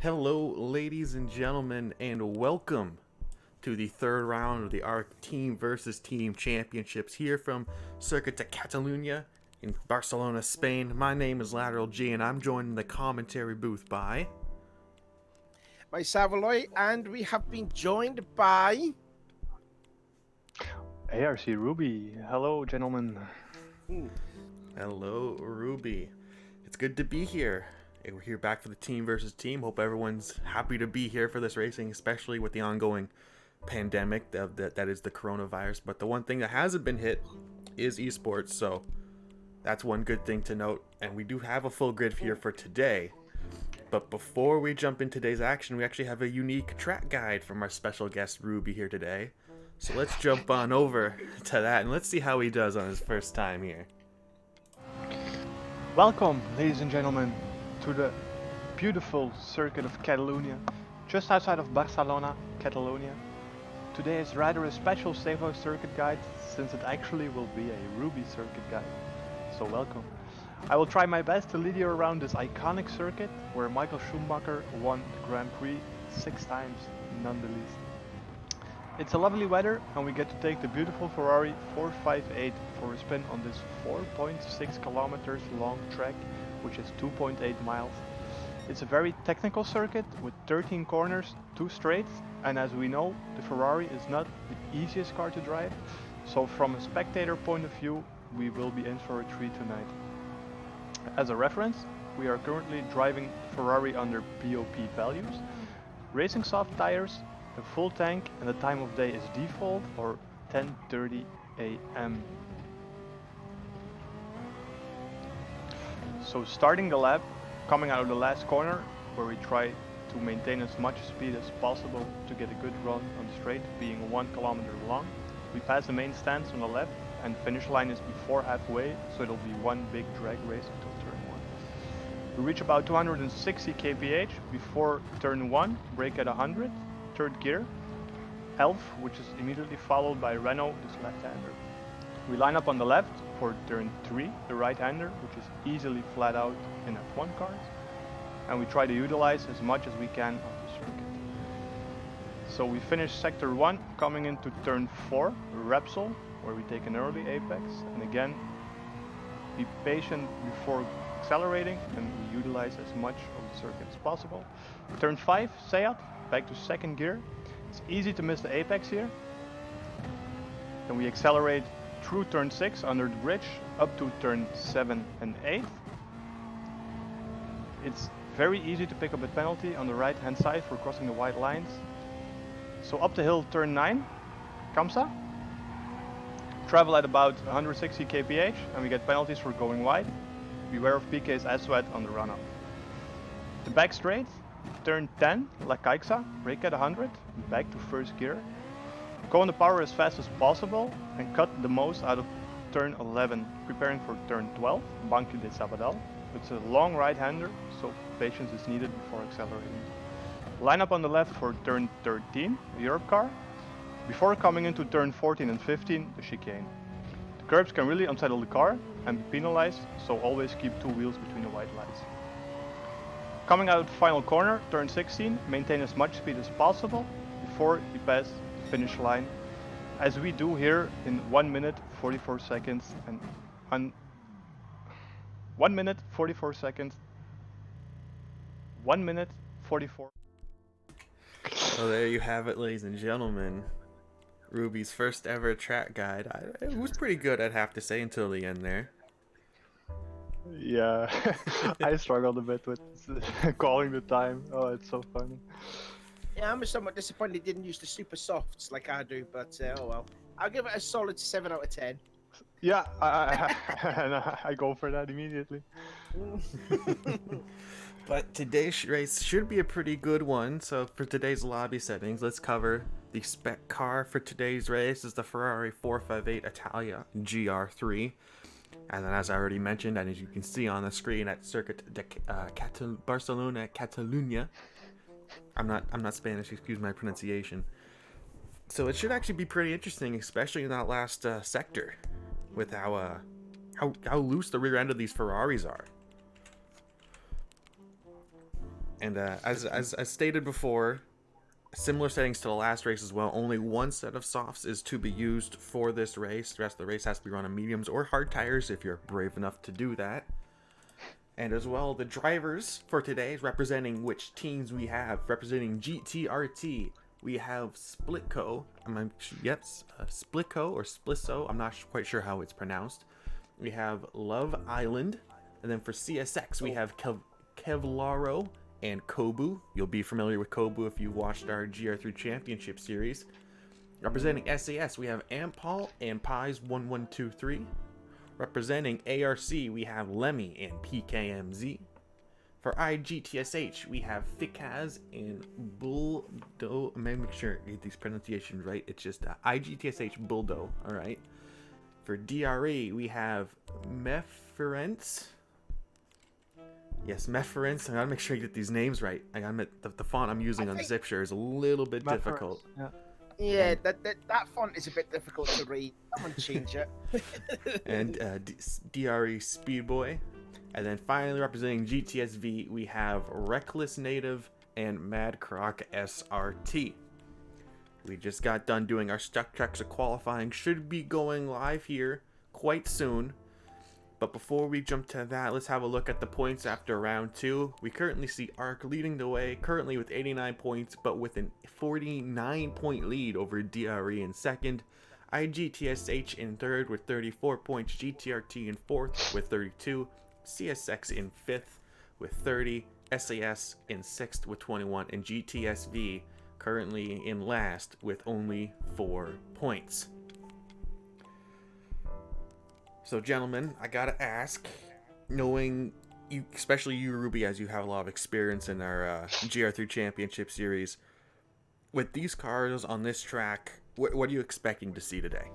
Hello, ladies and gentlemen, and welcome to the third round of the ARC Team versus Team Championships here from Circuit de Catalunya in Barcelona, Spain. My name is Lateral G, and I'm joined in the commentary booth by by Savaloy, and we have been joined by ARC Ruby. Hello, gentlemen. Hello, Ruby. It's good to be here. We're here back for the team versus team. Hope everyone's happy to be here for this racing, especially with the ongoing pandemic that is the coronavirus. But the one thing that hasn't been hit is esports, so that's one good thing to note. And we do have a full grid here for today. But before we jump into today's action, we actually have a unique track guide from our special guest Ruby here today. So let's jump on over to that and let's see how he does on his first time here. Welcome, ladies and gentlemen, to the beautiful circuit of Catalunya, just outside of Barcelona, Catalonia. Today is rather a special Savo circuit guide, since it actually will be a Ruby circuit guide. So welcome. I will try my best to lead you around this iconic circuit, where Michael Schumacher won the Grand Prix 6 times, none the least. It's a lovely weather, and we get to take the beautiful Ferrari 458 for a spin on this 4.6 kilometers long track, which is 2.8 miles. It's a very technical circuit with 13 corners, 2 straights, and as we know, the Ferrari is not the easiest car to drive, so from a spectator point of view, we will be in for a treat tonight. As a reference, we are currently driving Ferrari under BOP values, racing soft tires, a full tank, and the time of day is default or 10:30 a.m. So starting the lap, coming out of the last corner, where we try to maintain as much speed as possible to get a good run on the straight, being 1 kilometer long. We pass the main stance on the left, and finish line is before halfway, so it'll be one big drag race until turn 1. We reach about 260 kph before turn 1, brake at 100, third gear, Elf, which is immediately followed by Renault, this left-hander. We line up on the left for turn 3, the right-hander, which is easily flat out in F1 cars, and we try to utilize as much as we can of the circuit. So we finish sector 1, coming into turn 4, Repsol, where we take an early apex, and again, be patient before accelerating, and we utilize as much of the circuit as possible. Turn 5, Seat, back to second gear. It's easy to miss the apex here. Then we accelerate through turn 6 under the bridge, up to turn 7 and 8. It's very easy to pick up a penalty on the right hand side for crossing the white lines. So up the hill, turn 9, Kamsa. Travel at about 160 kph, and we get penalties for going wide. Beware of PK's Aswad on the run-up. The back straight, turn 10, La Caixa, brake at 100, back to first gear. Go on the power as fast as possible and cut the most out of turn 11, preparing for turn 12, Banque de Sabadell. It's a long right-hander, so patience is needed before accelerating. Line up on the left for turn 13, the Europe car, before coming into turn 14 and 15, the chicane. The curbs can really unsettle the car and be penalized, so always keep 2 wheels between the white lights. Coming out final corner, turn 16, maintain as much speed as possible before you pass the finish line, as we do here in 1 minute 44 seconds and 1 minute 44 seconds. 1 minute 44. So there you have it, ladies and gentlemen. Ruby's first ever track guide. It was pretty good, I'd have to say, until the end there. Yeah, I struggled a bit with calling the time. Oh, it's so funny. Yeah, I'm somewhat disappointed he didn't use the super softs like I do, but oh well. I'll give it a solid 7 out of 10. Yeah, I go for that immediately. But today's race should be a pretty good one. So for today's lobby settings, let's cover the spec car for today's race is the Ferrari 458 Italia GR3. And then, as I already mentioned, and as you can see on the screen at Circuit de Barcelona, Catalunya. I'm not Spanish. Excuse my pronunciation. So it should actually be pretty interesting, especially in that last sector, with how loose the rear end of these Ferraris are. And as stated before, similar settings to the last race as well. Only one set of softs is to be used for this race. The rest of the race has to be run on mediums or hard tires if you're brave enough to do that. And as well, the drivers for today, representing which teams we have. Representing GTRT, we have Splitco. Splitco or Splisso. I'm not quite sure how it's pronounced. We have Love Island. And then for CSX, we have Kevlaro and Kobu. You'll be familiar with Kobu if you watched our GR3 Championship Series. Representing SAS, we have Ampal and Pies 1123. Representing ARC, we have Lemmy and PKMZ. For IGTSH, we have Fikaz and Buldo. I'm gonna make sure I get these pronunciations right. It's just IGTSH Buldo. All right. For DRE, we have Meference. Yes, Meference. I gotta make sure you get these names right. I gotta the font I'm using on Zipshare is a little bit difficult. Yeah, that font is a bit difficult to read. Someone change it. And DRE Speedboy. And then finally representing GTSV, we have Reckless Native and Mad Croc SRT. We just got done doing our stuck checks of qualifying. Should be going live here quite soon. But before we jump to that, let's have a look at the points after round 2. We currently see ARC leading the way, currently with 89 points, but with a 49-point lead over DRE in second. IGTSH in third with 34 points, GTRT in fourth with 32, CSX in fifth with 30, SAS in sixth with 21, and GTSV currently in last with only 4 points. So, gentlemen, I gotta ask, knowing you, especially you, Ruby, as you have a lot of experience in our GR3 Championship Series, with these cars on this track, what are you expecting to see today?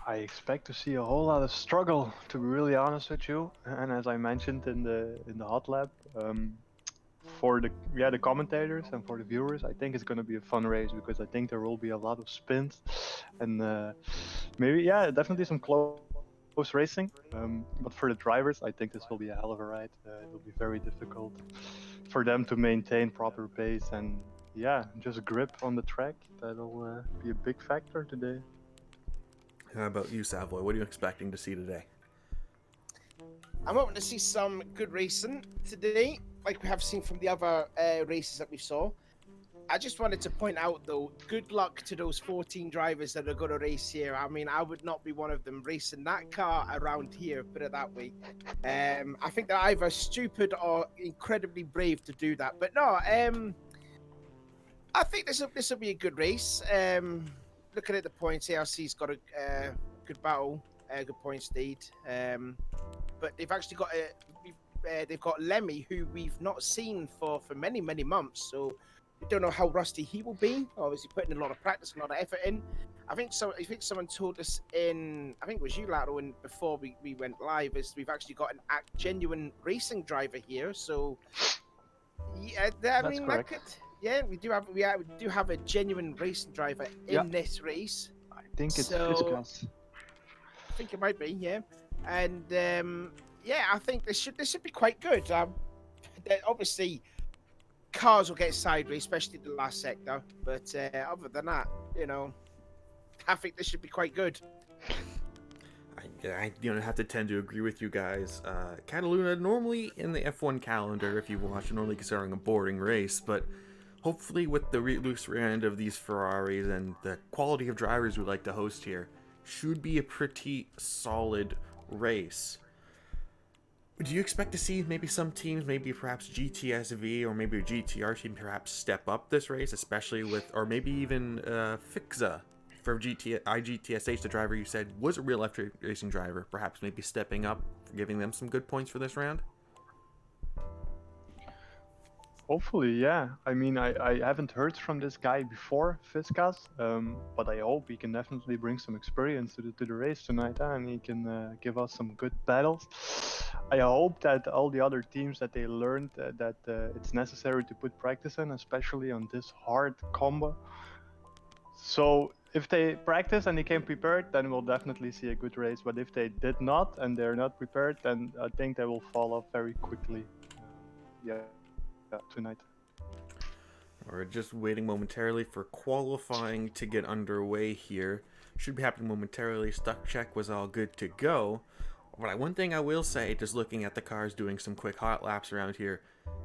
I expect to see a whole lot of struggle, to be really honest with you. And as I mentioned in the hot lab, for the commentators and for the viewers, I think it's going to be a fun race because I think there will be a lot of spins and maybe definitely some close racing. But for the drivers, I think this will be a hell of a ride. It will be very difficult for them to maintain proper pace and just grip on the track. That'll be a big factor today. How about you, Savoy? What are you expecting to see today? I'm hoping to see some good racing today, like we have seen from the other races that we saw. I just wanted to point out, though, good luck to those 14 drivers that are going to race here. I mean, I would not be one of them racing that car around here, put it that way. I think they're either stupid or incredibly brave to do that. But no, I think this will be a good race. Looking at the points, ARC's got a good battle, good points lead. But they've actually got they've got Lemmy, who we've not seen for many months. So we don't know how rusty he will be. Obviously, putting a lot of practice, a lot of effort in. I think someone told us I think it was you, Laro, before we went live, is we've actually got a genuine racing driver here. So yeah, That's correct. We do have a genuine racing driver in this race. I think it's Fiskas. I think it might be, yeah. And I think this should be quite good. Obviously, cars will get sideways, especially the last sector. But other than that, I think this should be quite good. I have to tend to agree with you guys. Catalunya, normally in the F1 calendar, if you watch, normally considering a boring race, but hopefully with the loose rear end of these Ferraris and the quality of drivers we like to host here, should be a pretty solid race. Do you expect to see maybe some teams, maybe perhaps GTSV or maybe a GTR team perhaps step up this race, especially with, or maybe even Fixa for IGTSH, the driver you said was a real F racing driver, perhaps maybe stepping up, giving them some good points for this round? Hopefully, yeah. I mean, I haven't heard from this guy before, Fiskas, but I hope he can definitely bring some experience to the race tonight, and he can give us some good battles. I hope that all the other teams that they learned that it's necessary to put practice in, especially on this hard combo. So if they practice and they came prepared, then we'll definitely see a good race. But if they did not and they're not prepared, then I think they will fall off very quickly. tonight. We're just waiting momentarily for qualifying to get underway here. Should be happening momentarily. Stuck check was all good to go. But one thing I will say, just looking at the cars doing some quick hot laps around here,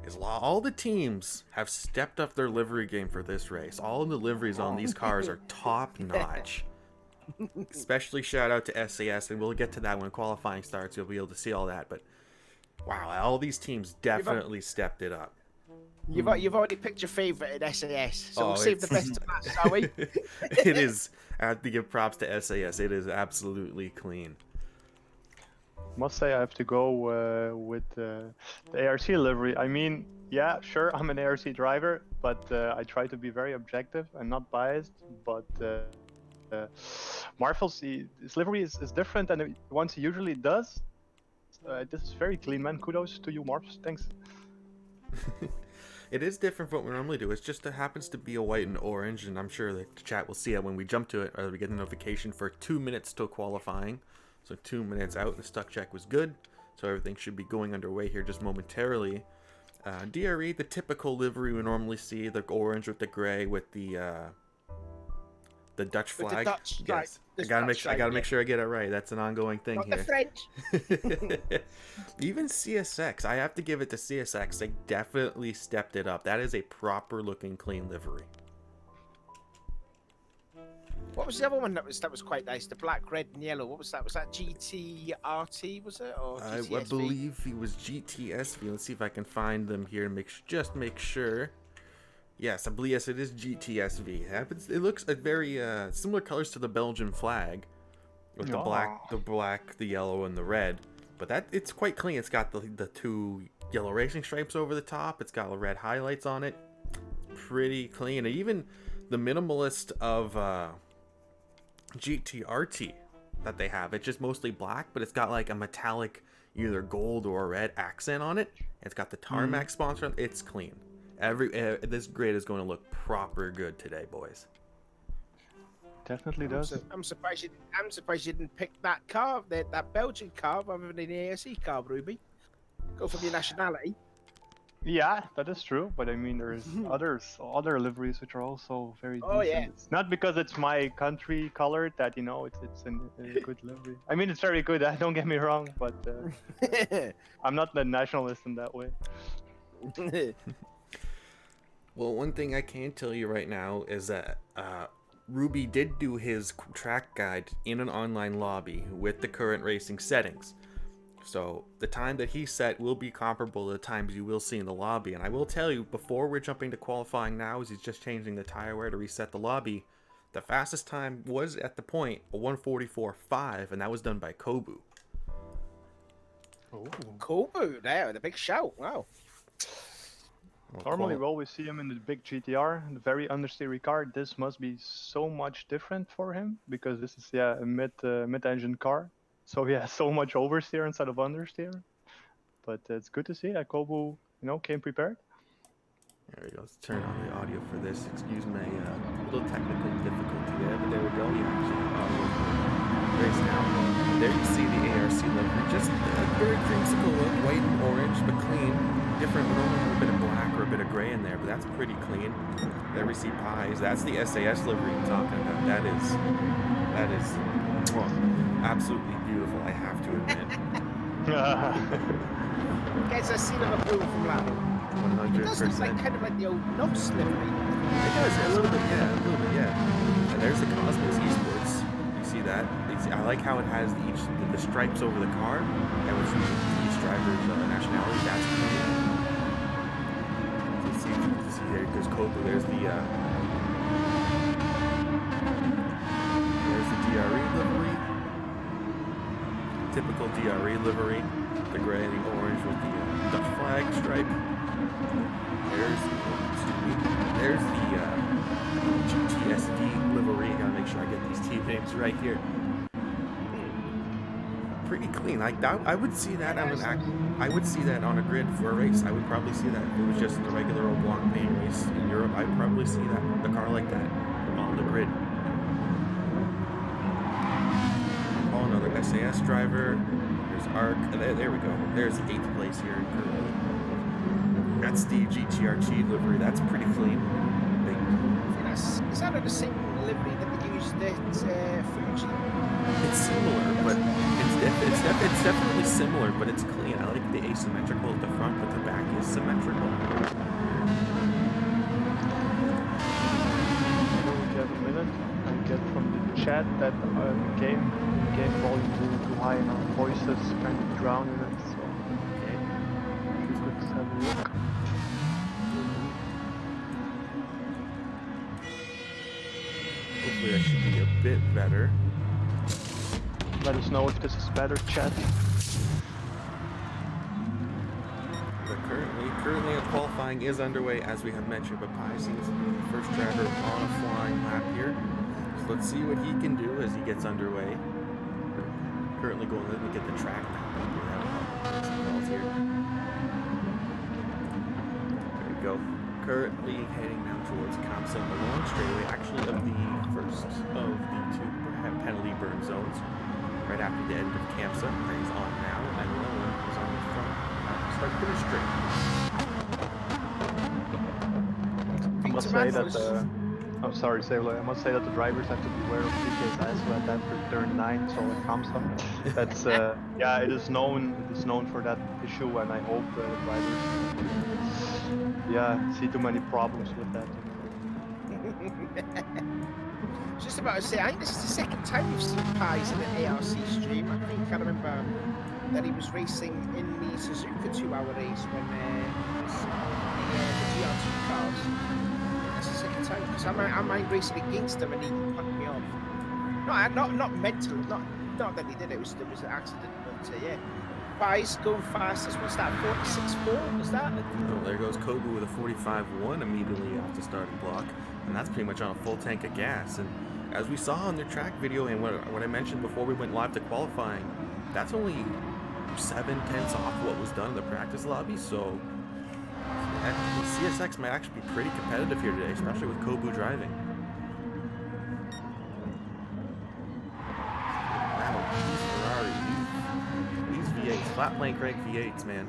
is all the teams have stepped up their livery game for this race. All the liveries on these cars are top notch. Especially shout out to SAS, and we'll get to that when qualifying starts. You'll be able to see all that. But wow, all these teams definitely stepped it up. You've already picked your favourite in SAS, so we'll save the best to last, shall we? It is. I have to give props to SAS. It is absolutely clean. Must say I have to go with the ARC livery. I mean, yeah, sure, I'm an ARC driver, but I try to be very objective and not biased. But Marvel's his livery is different than the ones he usually does. This is very clean, man. Kudos to you, Marvels. Thanks. It is different from what we normally do. It's just it happens to be a white and orange, and I'm sure the chat will see it when we jump to it, or we get a notification for 2 minutes till qualifying. So 2 minutes out, the stuck check was good. So everything should be going underway here just momentarily. DRE, the typical livery we normally see, the orange with the gray with the Dutch flag. With the Dutch, yes. right. I gotta make sure I get it right. That's an ongoing thing Not here. the French. Even CSX, I have to give it to CSX. They definitely stepped it up. That is a proper looking clean livery. What was the other one that was quite nice? The black, red, and yellow. What was that? Was that GTRT? Was it or I GTSV? believe he was GTSV. Let's see if I can find them here and make sure. Yes, I believe yes, it is GTSV. It looks like very similar colors to the Belgian flag, with the black, the yellow, and the red. But it's quite clean. It's got the 2 yellow racing stripes over the top. It's got the red highlights on it. Pretty clean. And even the minimalist of GTRT that they have, it's just mostly black, but it's got like a metallic, either gold or red accent on it. It's got the tarmac sponsor. It's clean. This grid is going to look proper good today, boys. Definitely does. I'm surprised you didn't pick that car, that Belgian car, rather than the ASE car, Ruby. Go for your nationality. Yeah, that is true. But I mean, there's other liveries which are also very decent. Oh yeah. It's not because it's my country color that it's a good livery. I mean, it's very good. Don't get me wrong, but I'm not the nationalist in that way. Well, one thing I can tell you right now is that Ruby did do his track guide in an online lobby with the current racing settings. So the time that he set will be comparable to the times you will see in the lobby. And I will tell you, before we're jumping to qualifying now, as he's just changing the tire wear to reset the lobby, the fastest time was at the point a 1:44.5, and that was done by Kobu. Oh, Kobu there, the big shout! Wow. Normally we always see him in the big GTR, the very understeery car. This must be so much different for him because this is a mid-engine car. So yeah, so much oversteer instead of understeer. But it's good to see that Kobu, came prepared. There we go. Let's turn on the audio for this. Excuse my little technical difficulty there, but there we go. You actually have audio for race now. There you see the ARC livery, just a very creamsicle look, white and orange, but clean. Different, but only a bit of black or a bit of gray in there, but that's pretty clean. There we see pies. That's the SAS livery I'm talking about. That is well, absolutely beautiful, I have to admit. Gets a scene of approval from Lando. 100%. It does look kind of like the old NOS livery. It does, a little bit, yeah. And there's the Cosmos Esports. You see that? I like how it has the stripes over the car. That was each driver's nationality. That's cool. So see there goes Kobu. There's the DRE livery. Typical DRE livery. The gray and the orange with the Dutch flag stripe. There's the GTSV livery. Gotta make sure I get these team names right here. Pretty clean. I would see that I would see that on a grid for a race. I would probably see that if it was just a regular old blanc paint race in Europe. I would probably see the car like that on the grid. Oh, another SAS driver. There's Arc. There we go. There's 8th place here in Curly. That's the GTRT livery. That's pretty clean. Is that the same livery that they used at Fuji? It's similar, but it's definitely similar, but it's clean. I like the asymmetrical at the front, but the back is symmetrical. We have a minute. I get from the chat that game volume is too high and our voices kind of drown in it. So Okay. let's have a look. Hopefully that should be a bit better. Let us know if this is better, chat. But currently qualifying is underway, as we have mentioned, but Pi seems to be the first driver on a flying lap here. So let's see what he can do as he gets underway. Currently going, let me get the track map up here. There we go. Currently heading now towards Kamsa on the long straightaway, actually of the first of the two penalty burn zones. Right after the end of Kamsa, he's on now, and Lowen is on the front. Start finish straight. I must say that I'm sorry, Sailor. I must say that the drivers have to beware of PK's asphalt after turn 9, so it comes up. That's yeah, it is known for that issue, and I hope the drivers see too many problems with that. Just about to say, I think this is the second time we've seen Pies in an ARC stream. I think I remember that he was racing in the Suzuka 2-hour race when it was the GR2 cars. That's the second time, because I might racing against him and he punched me off. Not mentally, not that he did it, there was an accident, but yeah. Pies go fastest, what's that, 46.4, is that? Oh, there goes Kobu with a 45.1 immediately off the starting block, and that's pretty much on a full tank of gas. And as we saw in their track video and what I mentioned before we went live to qualifying, that's only 7/10 off what was done in the practice lobby, so CSX might actually be pretty competitive here today, especially with Kobu driving. Wow, these Ferrari, these V8s, flat blank crank V8s, man.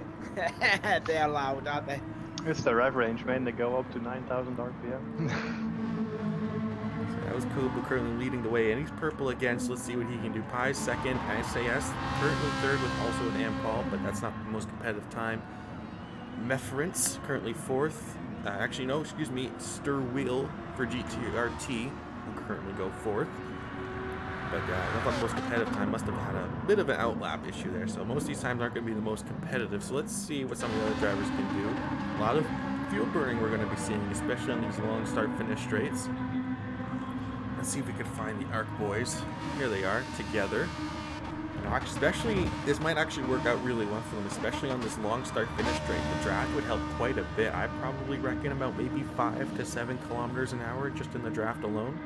They're loud, aren't they? It's the rev range, man. They go up to 9,000 RPM. That was Kobu currently leading the way, and he's purple again, so let's see what he can do. Pi's second, SAS currently third with also an Ampol, but that's not the most competitive time. Meference currently fourth. Sturwheel for GTRT will currently go fourth. But I thought the most competitive time must have had a bit of an outlap issue there, so most of these times aren't going to be the most competitive. So let's see what some of the other drivers can do. A lot of fuel burning we're going to be seeing, especially on these long start-finish straights. Let's see if we can find the ARC boys. Here they are, together. Now, especially, this might actually work out really well for them, especially on this long start-finish straight. The drag would help quite a bit. I probably reckon about maybe 5 to 7 kilometers an hour just in the draft alone.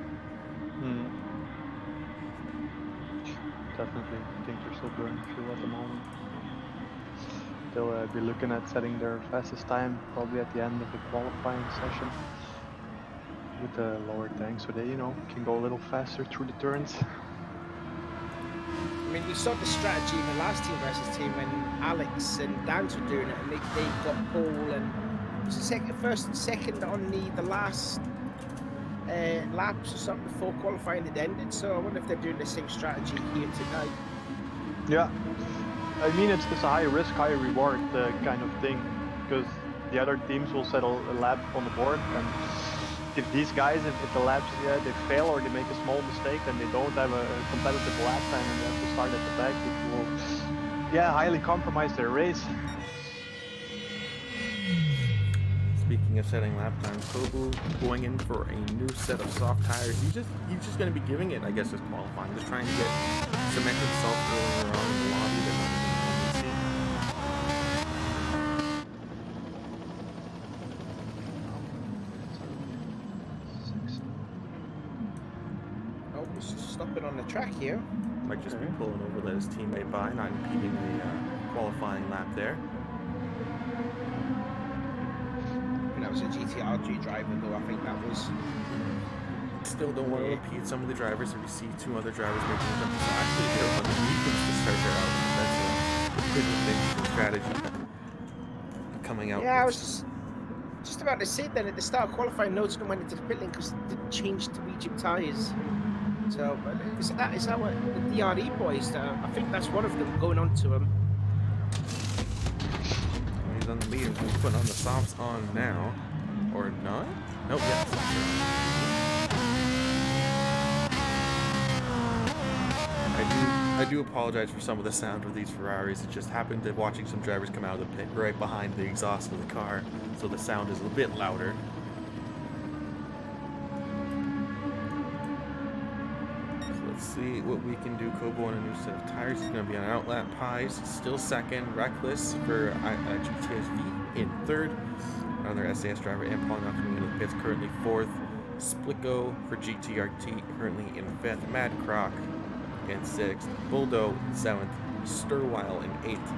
Definitely think they're still burning fuel at the moment. They'll be looking at setting their fastest time probably at the end of the qualifying session with the lower tank, so they, can go a little faster through the turns. I mean, we saw the strategy in the last team versus team when Alex and Dance were doing it, and they got pole and it was first and second on the last laps or something before qualifying had ended. So I wonder if they're doing the same strategy here tonight. Yeah, I mean it's a high risk, high reward kind of thing, because the other teams will settle a lap on the board, and if these guys, if the laps they fail or they make a small mistake, then they don't have a competitive lap time and they have to start at the back, it will highly compromise their race. Speaking of setting lap times, Kobu going in for a new set of soft tires. He's just going to be giving it, I guess, as qualifying, just trying to get cement himself earlier on in the lobby than what we see. Oh, he's stopping on the track here. Might just be pulling over, let his teammate by, not impeding the qualifying lap there. That was a GTRG driver, though. I think that was. Still don't want to impede some of the drivers. If you see two other drivers making a jump, so actually they're on the mediums to start their out. That's a good interesting strategy coming out. Yeah, I was Just about to say then at the start of qualifying, no one went into the pit lane because they changed to medium tyres. So is that what the DRE boys? I think that's one of them going on to him. He's on the lead. He's putting on the softs on now, or not? Nope. Yes. I do apologize for some of the sound of these Ferraris. It just happened to watching some drivers come out of the pit right behind the exhaust of the car, so the sound is a bit louder. So let's see what we can do. Kobo on a new set of tires. He's going to be on outlap. Pies still second. Reckless for GTSV in third. Another SAS driver and Paul not coming into the pits, currently fourth. Splicko for GTRT currently in fifth. Mad Croc in 6th, Buldo in 7th, Sturwile in 8th,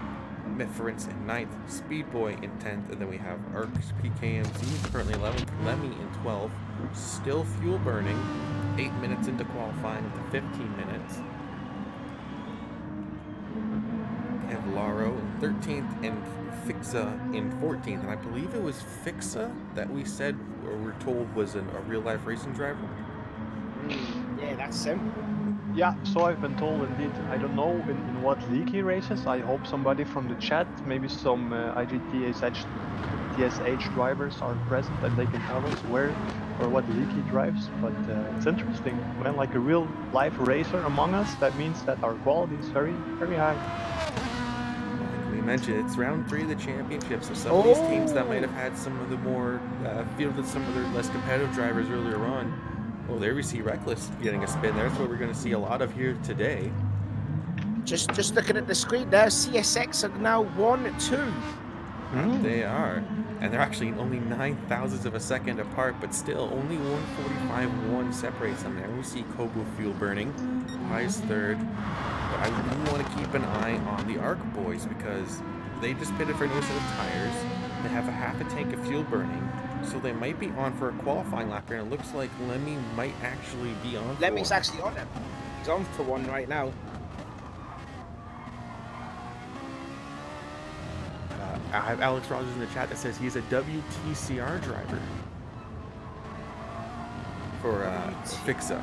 Miference in 9th, Speedboy in 10th, and then we have Arcs PKMZ currently 11th, Lemmy in 12th, still fuel burning, 8 minutes into qualifying into 15 minutes. We have Laro in 13th and Fixa in 14th, and I believe it was Fixa that we said, or we're told was a real-life racing driver. Yeah, that's him. Yeah, so I've been told indeed. I don't know in what league he races. I hope somebody from the chat, maybe some TSH drivers are present and they can tell us where or what league he drives. But it's interesting. When like a real life racer among us, that means that our quality is very, very high. Like we mentioned, it's round 3 of the championship, so some of these teams that might have had some of the more fielded some of their less competitive drivers earlier on. Oh, there we see Reckless getting a spin there. That's what we're going to see a lot of here today. Just looking at the screen there, CSX are now 1-2. They are. And they're actually only 9,000ths of a second apart, but still only 1:45.1 separates them there. We see Kobu fuel burning. Pies third. But I do want to keep an eye on the Arc boys because they just pitted for a new set of tires. They have a half a tank of fuel burning. So they might be on for a qualifying lap here, and it looks like Lemmy might actually be on for Lemmy's one. actually on him. He's on for one right now. I have Alex Rogers in the chat that says he's a WTCR driver for Fixa.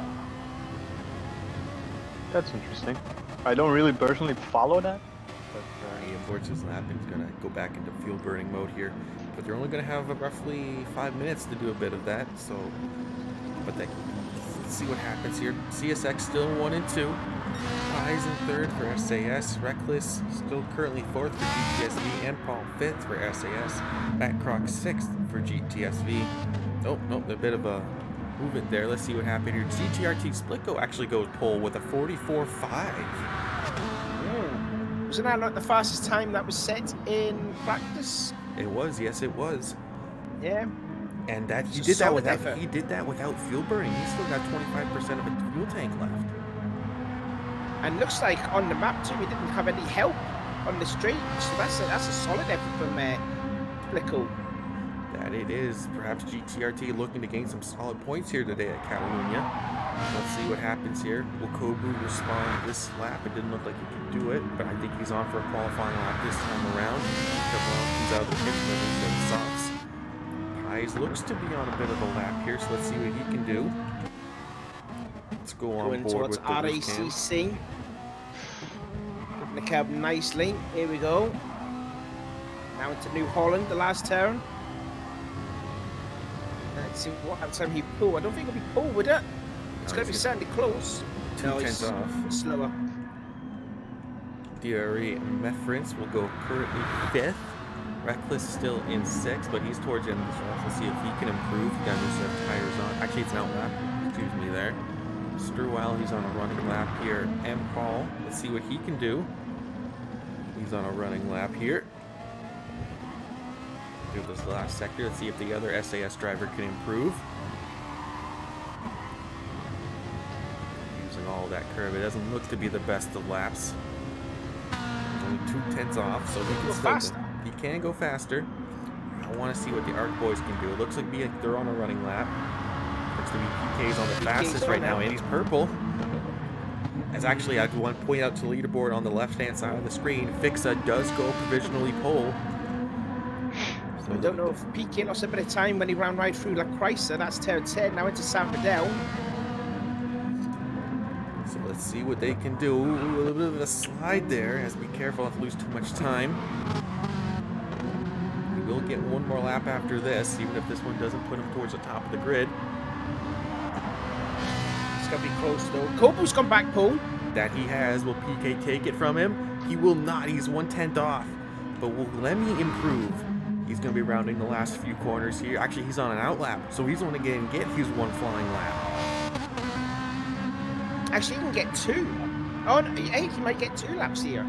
That's interesting. I don't really personally follow that. But He aborts his lap and he's going to go back into fuel burning mode here. But they're only going to have roughly 5 minutes to do a bit of that. So, but let's see what happens here. CSX still 1 and 2. Pies in third for SAS. Reckless still currently fourth for GTSV. And Paul fifth for SAS. Matt Croc sixth for GTSV. Oh, nope, a bit of a movement there. Let's see what happened here. GTRT Splicko actually goes pole with a 44.5. Wasn't that not the fastest time that was set in practice? It was, yes, it was. Yeah. And that he It's a did that solid without effort. he did that without fuel burning. He still got 25% of a fuel tank left. And looks like on the map too, he didn't have any help on the straight. So that's a solid effort from Splicko. That it is. Perhaps GTRT looking to gain some solid points here today at Catalunya. Let's see what happens here. Will Kobu respond this lap? It didn't look like he could do it, but I think he's on for a qualifying lap this time around. Comes out of the pit with the softs. Pies looks to be on a bit of a lap here, so let's see what he can do. Let's go on Going board towards with the wristcam. RACC. Putting the cab nicely. Here we go. Now into New Holland, the last turn. Let's see what time he pull. I don't think it'll be pull, would it? It's going to be certainly close. 2 tenths it's off. slower. DRE Meference will go currently 5th. Reckless still in 6th, but he's towards the end of this race. Let's see if he can improve. He got a new set of tires on. Actually, it's an out lap. Excuse me there. Sturwile, he's on a running lap here. M. Paul, let's see what he can do. He's on a running lap here. Do this last sector. Let's see if the other SAS driver can improve. Using all that curve, it doesn't look to be the best of laps. Only 2 tenths off, so he can Go still faster. He can go faster. I want to see what the Arc boys can do. It looks like they're on a running lap. Looks to be PK's on the fastest right now, and he's purple. As actually, I want to point out to the leaderboard on the left-hand side of the screen, Fixa does go provisionally pole. So I don't know if PK lost a bit of time when he ran right through La Chrysler. That's turn 10. Now into San Fidel. So let's see what they can do. Ooh, a little bit of a slide there. Has to be careful not to lose too much time. He will get one more lap after this, even if this one doesn't put him towards the top of the grid. It's going to be close, though. Kobu's come back, Paul. That he has. Will PK take it from him? He will not. He's 1/10 off. But will Lemmy improve? He's going to be rounding the last few corners here. Actually, he's on an out lap, so he's only going to get his one flying lap. Actually, he can get 2. Oh, no, he might get 2 laps here.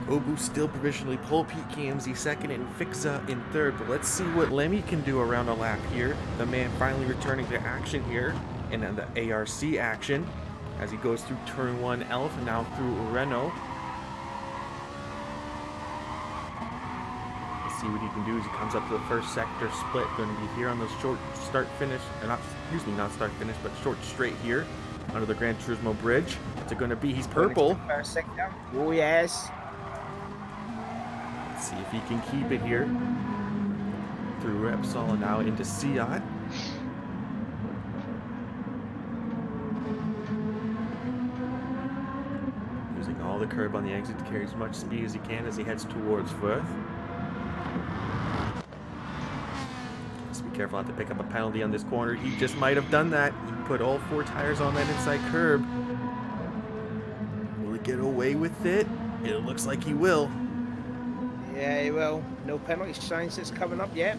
Kobu still provisionally pole. Pete KMZ second and Fixa in third. But let's see what Lemmy can do around a lap here. The man finally returning to action here in the ARC action as he goes through turn 1 Elf and now through Renault. Let's see what he can do as he comes up to the first sector split. Going to be here on the short start finish, not start finish, but short straight here under the Gran Turismo bridge. What's it going to be? He's purple. First sector. Oh, yes. Let's see if he can keep it here through Repsol and now into Seat. Using all the curb on the exit to carry as much speed as he can as he heads towards Firth. Just be careful not to pick up a penalty on this corner. He just might have done that. He put all 4 tires on that inside curb. Will he get away with it? It looks like he will. Yeah, he will. No penalty signs that's coming up yet.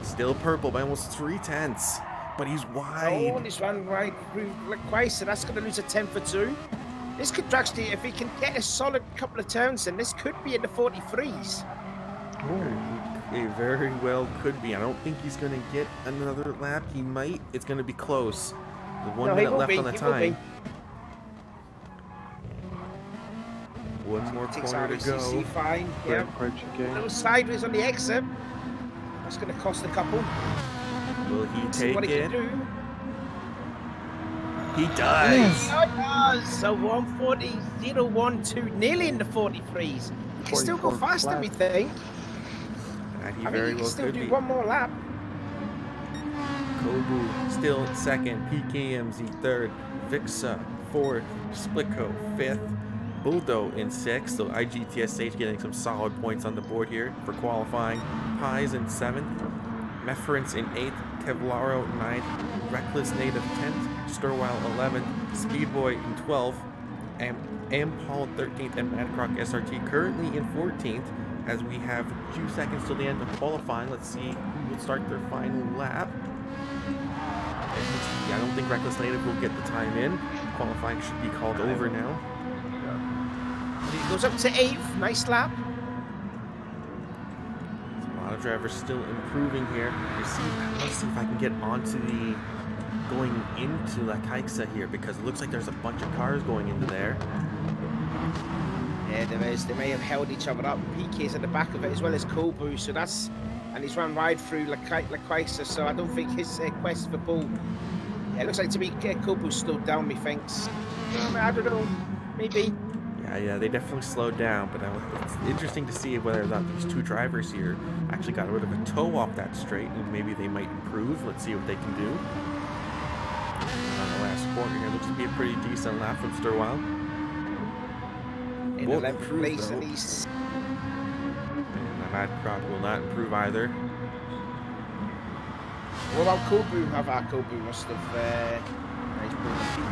Still purple by almost 3/10, but he's wide. Oh, and he's run right through La Chrysler. That's going to lose a 10 for 2. This could actually, if he can get a solid couple of turns, then this could be in the 43s. It very well could be. I don't think he's going to get another lap. He might. It's going to be close. The 1 minute left on the time. 1 more corner to go. Fine. Yeah. A little sideways on the exit. That's going to cost a couple. Will he take what he it? can do. He does. He does. So 140.012, nearly in the 43s. He can still go faster, we think. And he I very mean, he can well still could do be. 1 more lap. Kobu still in second. PKMZ third. Vixa fourth. Splitco fifth. Buldo in 6th, so IGTSH getting some solid points on the board here for qualifying. Pies in 7th, Meference in 8th, Kevlaro 9th, Reckless Native 10th, Sturwell 11th, Speedboy in 12th, and Ampol 13th, and Madcrock SRT currently in 14th as we have 2 seconds till the end of qualifying. Let's see who will start their final lap. I don't think Reckless Native will get the time in. Qualifying should be called over now. He goes up to 8th. Nice lap. A lot of drivers still improving here. Let's see if I can get onto the going into La Caixa here because it looks like there's a bunch of cars going into there. Yeah, there is. They may have held each other up. PK's at the back of it as well as Kobu. So that's, and he's run right through La Caixa. So I don't think his quest for Bull. Yeah, it looks like to me Kobu slowed down. Methinks. I don't know. Maybe. Yeah, they definitely slowed down, but it's interesting to see whether or not these 2 drivers here actually got rid of a toe off that straight, and maybe they might improve. Let's see what they can do. And on the last corner here, looks to be a pretty decent lap from Sturwell. In 11th place, at least. And the Mad Crop will not improve either. What about Kobu? How about Kobu? Must have nice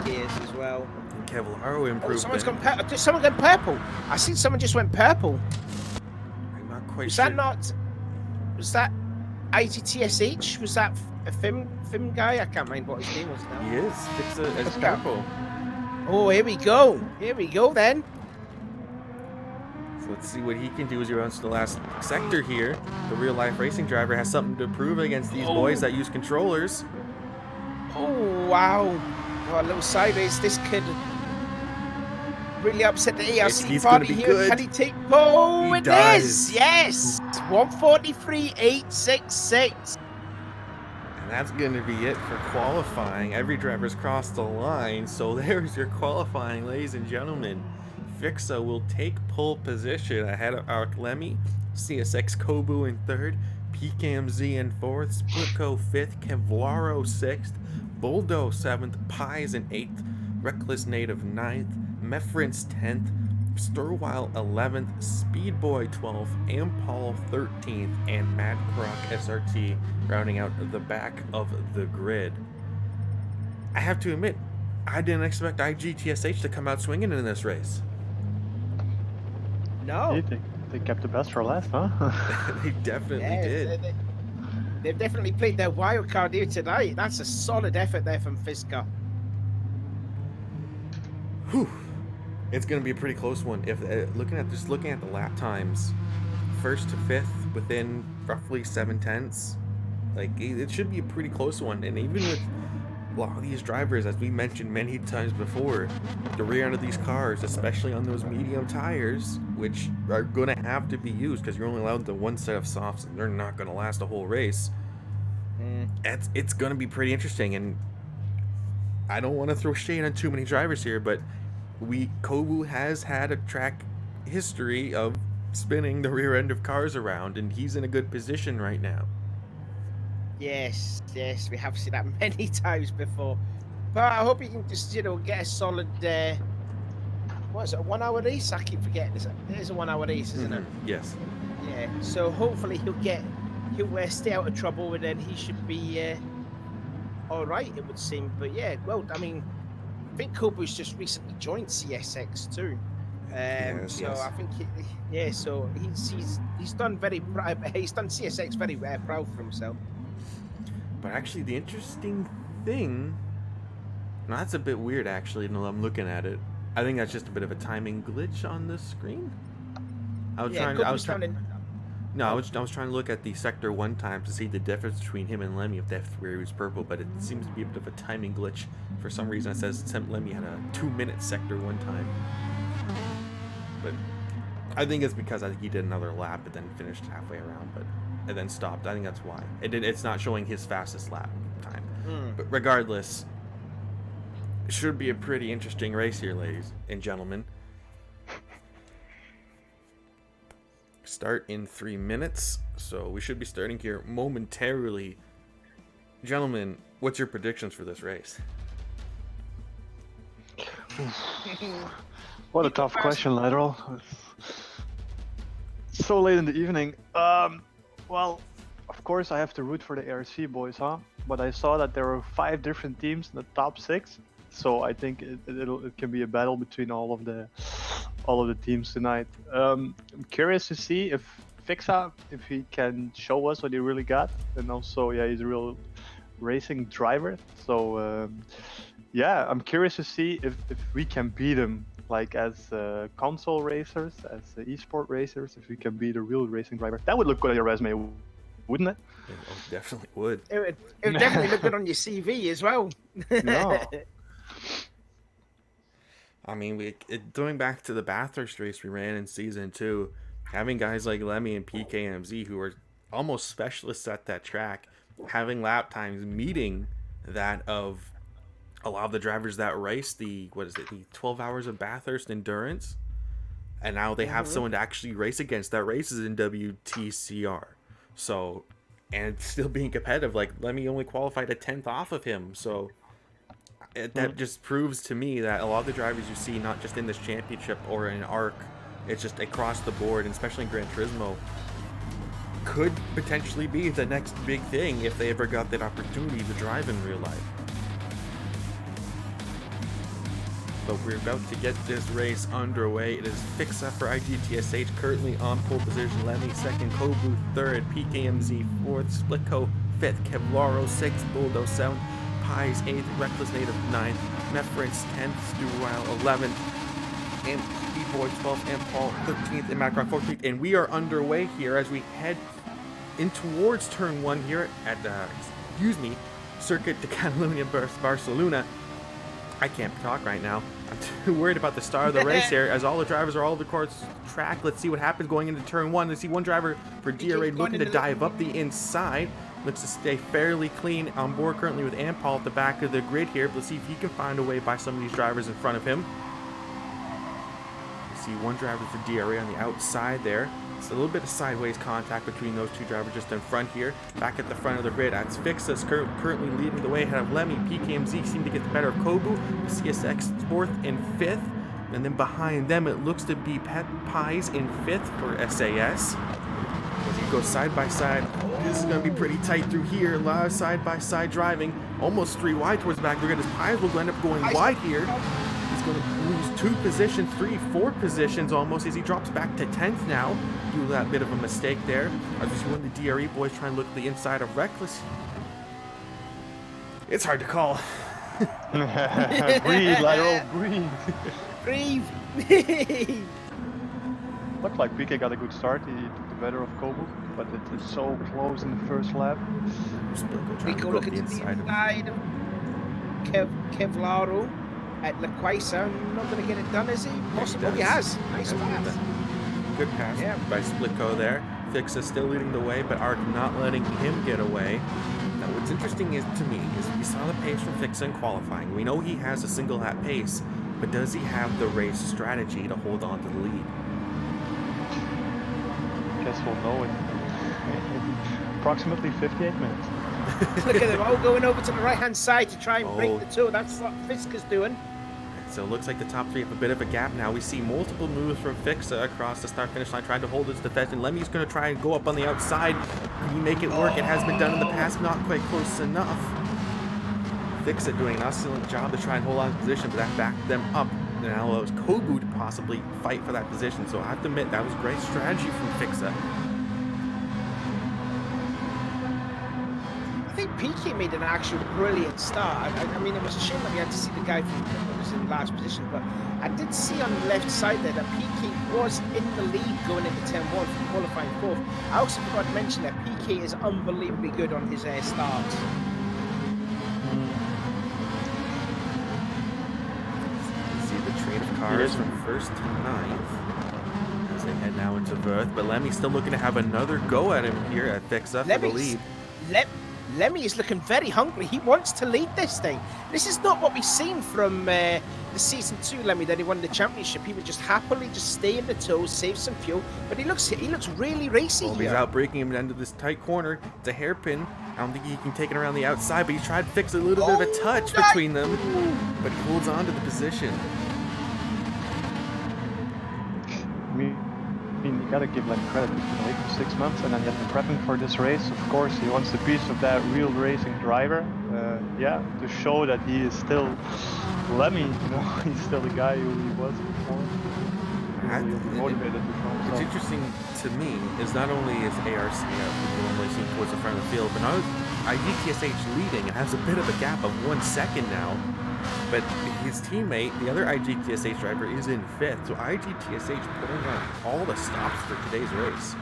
PKs as well. Kevlaro improved. Oh, someone's gone purple. Did someone go purple? I seen someone just went purple. I'm not quite Was sure. that not? Was that IGTSH? Was that a film guy? I can't remember what his name was now. He is. It's Let's go. purple. Oh, here we go. Here we go then. So let's see what he can do as he runs to the last sector here. The real life racing driver has something to prove against these boys that use controllers. Oh, wow. Oh, a little sideways. This could really upset the ARC He's party gonna be here. good. Can he take? Oh, He it does. is. Yes. 143.866. And that's going to be it for qualifying. Every driver's crossed the line. So there's your qualifying, ladies and gentlemen. Fixa will take pole position ahead of Arc Lemmy, CSX Kobu in third, PKMZ in fourth, Splitco fifth, Kevlaro sixth, Buldo seventh, Pies in eighth, Reckless Native ninth, Mefrins 10th, Sturwile 11th, Speedboy 12th, Ampal 13th, and Mad Croc SRT rounding out the back of the grid. I have to admit, I didn't expect IGTSH to come out swinging in this race. No. They kept the best for last, huh? They definitely did. They've definitely played their wild card here tonight. That's a solid effort there from Fisker. Whew. It's going to be a pretty close one. If looking at the lap times, first to fifth within roughly 7/10, like it should be a pretty close one. And even with a lot of these drivers, as we mentioned many times before, the rear end of these cars, especially on those medium tires, which are going to have to be used because you're only allowed the one set of softs, and they're not going to last a whole race. It's going to be pretty interesting, and I don't want to throw shade on too many drivers here, but Kobu has had a track history of spinning the rear end of cars around, and he's in a good position right now. Yes, we have seen that many times before. But I hope he can just, get a solid, what is it, a 1 hour race? I keep forgetting. It is a 1 hour race, isn't it? Yes. Yeah, so hopefully he'll stay out of trouble, and then he should be all right, it would seem. But yeah, well, I mean, I think Kobu's just recently joined CSX too. So I think so he's done he's done CSX very proud for himself. But actually, the interesting thing, now that's a bit weird actually. Now I'm looking at it, I think that's just a bit of a timing glitch on the screen. I was trying to look at the sector 1 time to see the difference between him and Lemmy if that's where he was purple, but it seems to be a bit of a timing glitch. For some reason, it says Lemmy had a 2-minute sector 1 time. But I think it's because he did another lap but then finished halfway around, and then stopped. I think that's why. It's not showing his fastest lap time. But regardless, it should be a pretty interesting race here, ladies and gentlemen. Start in 3 minutes, so we should be starting here momentarily. Gentlemen, what's your predictions for this race? What a tough question, Lateral. It's so late in the evening. Well, of course I have to root for the ARC boys, huh? But I saw that there were 5 different teams in the top 6, so I think it can be a battle between all of the teams tonight. I'm curious to see if Fixa, if he can show us what he really got, and also he's a real racing driver. So I'm curious to see if we can beat him, like as console racers, as esport racers, if we can beat a real racing driver. That would look good on your resume, wouldn't it? It definitely would. It would definitely look good on your CV as well. No. I mean, going back to the Bathurst race we ran in season 2, having guys like Lemmy and PKMZ who are almost specialists at that track, having lap times meeting that of a lot of the drivers that race the 12 hours of Bathurst endurance, and now they have someone to actually race against that races in WTCR. So, and still being competitive, like Lemmy only qualified a 10th off of him, so that just proves to me that a lot of the drivers you see, not just in this championship or in ARC, it's just across the board, and especially in Gran Turismo, could potentially be the next big thing if they ever got that opportunity to drive in real life. But we're about to get this race underway. It is Fixa for IGTSH, currently on pole position. Lemmy second, Kobu third, PKMZ fourth, Splitco fifth, Kevlaro 6th, Buldo 7th, Pies 8th, Reckless Native 9th, Mefrins 10th, Sturwile 11th, and Speedboy 12th, and Paul 13th, and Macron 14th. And we are underway here as we head in towards turn 1 here at Circuit de Catalunya, Barcelona. I can't talk right now. I'm too worried about the start of the race here, as all the drivers are all over the course track. Let's see what happens going into turn 1. Let's see one driver for DRA looking to dive up the inside. Looks to stay fairly clean on board currently with Ampal at the back of the grid here. Let's see if he can find a way by some of these drivers in front of him. see one driver for DRA on the outside there. It's a little bit of sideways contact between those two drivers just in front here. Back at the front of the grid, that's Fixa's currently leading the way ahead of Lemmy. PKMZ seem to get the better of Kobu. CSX 4th and 5th. And then behind them, it looks to be Pet Pies in 5th for SAS. As you go side by side, this is going to be pretty tight through here. A lot of side by side driving. Almost 3 wide towards the back. We're going to Pies will end up going wide here. He's going to lose 2 positions, 3, 4 positions almost as he drops back to 10th now. Do that bit of a mistake there. As we see one of the DRE boys trying to look at the inside of Reckless. It's hard to call. Breathe, lateral, breathe. Breathe. Looked like PK got a good start. He took the better of Kobu, but it is so close in the first lap. Rico looking to the inside of Kevlaro at Laquaisa. Not going to get it done, is he? Possible. He has. Nice pass. Good pass by Splitco there. Fixa still leading the way, but Ark not letting him get away. Now, what's interesting to me is we saw the pace from Fixa in qualifying. We know he has a single lap pace, but does he have the race strategy to hold on to the lead? Guess we'll know in approximately 58 minutes. Look at them all going over to the right-hand side to try and break the two. That's what Fiska's doing. So it looks like the top 3 have a bit of a gap now. We see multiple moves from Fixa across the start-finish line, trying to hold his defense. And Lemmy's going to try and go up on the outside. Can he make it work? It has been done in the past, not quite close enough. Fixa doing an excellent job to try and hold on to position, but that backed them up. Now allows Kobu to possibly fight for that position. So I have to admit, that was great strategy from Fixa. I think PK made an actual brilliant start. I mean, it was a shame that we had to see the guy who was in last position, but I did see on the left side there that PK was in the lead going into turn 1 from qualifying 4th. I also forgot to mention that PK is unbelievably good on his starts. See the train of cars from 1st to 9th as they head now into Verth, but Lemmy's still looking to have another go at him here at Fixa for the lead. Lemmy is looking very hungry. He wants to lead this thing. This is not what we've seen from the season 2 Lemmy that he won the championship. He would just happily just stay in the toes, save some fuel. But he looks really racy here. He's out breaking him into this tight corner. It's a hairpin. I don't think he can take it around the outside, but he's tried to fix a little bit of a touch between them. But he holds on to the position. I mean, you gotta give Lemmy credit. He's been waiting for 6 months, and then he has been prepping for this race. Of course, he wants a piece of that real racing driver. Yeah, to show that he is still Lemmy. You know, he's still the guy who he was before. Motivated before. What's interesting to me is not only is ARC normally seen towards the front of the field, but now IGTSH leading and has a bit of a gap of 1 second now. But his teammate, the other IGTSH driver, is in 5th. So IGTSH putting on all the stops for today's race.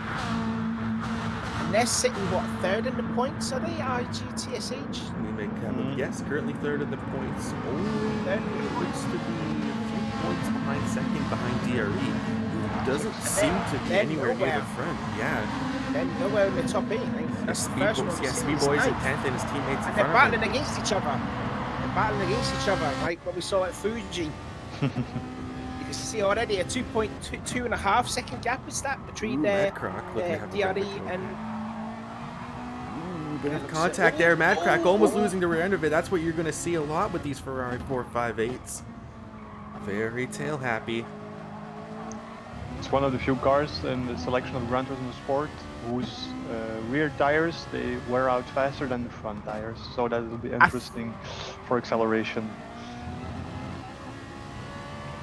And they're sitting, what, 3rd in the points, are they, IGTSH? We make yes, currently 3rd in the points. Only looks to be a few points behind 2nd behind DRE, who doesn't seem to be anywhere near the front. Yeah. They're nowhere in the top 8. That's the first one. Yeah, Speed Boys in 10th and his teammates in front of him. They're battling against each other. Like what we saw at Fuji. You can see already a 2.5 second gap is that between DRE and bit of contact there. Madcrack almost losing the rear end of it. That's what you're going to see a lot with these Ferrari 458s. Very tail happy. It's one of the few cars in the selection of Gran Turismo Sport whose rear tires, they wear out faster than the front tires, so that will be interesting for acceleration.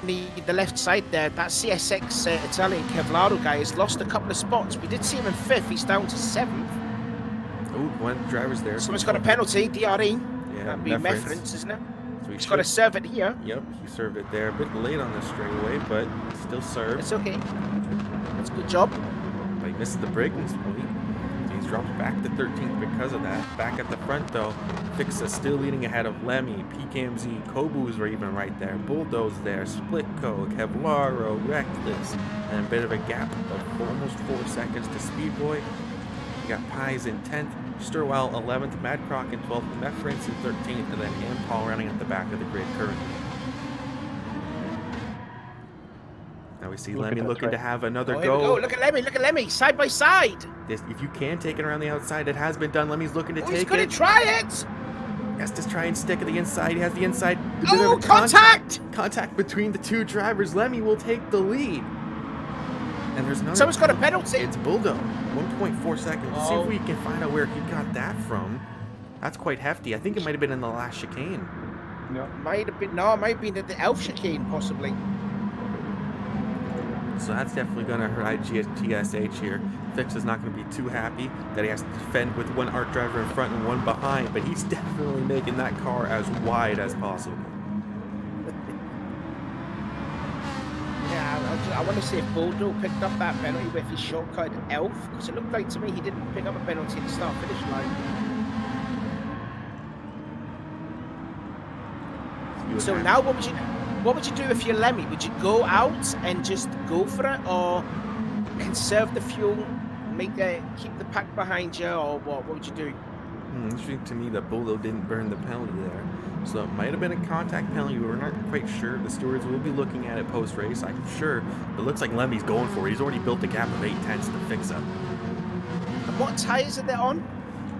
The left side there, that CSX Italian Kevlaro guy has lost a couple of spots. We did see him in 5th, he's down to 7th. Oh, one driver's there. Someone's got a penalty, DRE. Yeah, that'd be Meference, isn't it? So he's got to serve it here. Yep, he served it there. A bit late on the straightaway, but still served. It's okay. That's a good job. But he missed the braking point. So he's dropped back to 13th because of that. Back at the front, though, Fixa still leading ahead of Lemmy, PKMZ, Kobu's are even right there. Bulldoze there, Splitco, Kevlaro, Reckless, and a bit of a gap of almost 4 seconds to Speedboy. You got Pies in 10th, Sturwell 11th, Madcrock in 12th, Meference in 13th, and then Paul running at the back of the grid currently. Now we see Look at Lemmy that looking to track. have another Oh, here we go. go. Look at Lemmy, side by side. If you can take it around the outside, it has been done. Lemmy's looking to Oh, he's take gonna it. try it. Has to try and stick at the inside. He has the inside. Oh, contact! Contact between the two drivers. Lemmy will take the lead. And there's another. Someone's got a penalty. It's Bulldog. 1.4 seconds. Let's see if Oh. we can find out where he got that from. That's quite hefty. I think it might have been in the last chicane. Yeah. Might have been, no, it might have been at the Elf chicane, possibly. So that's definitely going to hurt IGTSH here. Fix is not going to be too happy that he has to defend with one ARC driver in front and one behind, but he's definitely making that car as wide as possible. Yeah, I want to see if Boldo picked up that penalty with his shortcut Elf, because it looked like to me he didn't pick up a penalty at the start-finish line. So now what would you do if you're Lemmy? Would you go out and just go for it, or conserve the fuel, keep the pack behind you, or what would you do? Interesting to me that Bulldog didn't burn the penalty there. So it might have been a contact penalty. We're not quite sure. The stewards will be looking at it post-race, I'm sure. But it looks like Lemmy's going for it. He's already built a gap of 8/10 to fix up. And what tires are they on?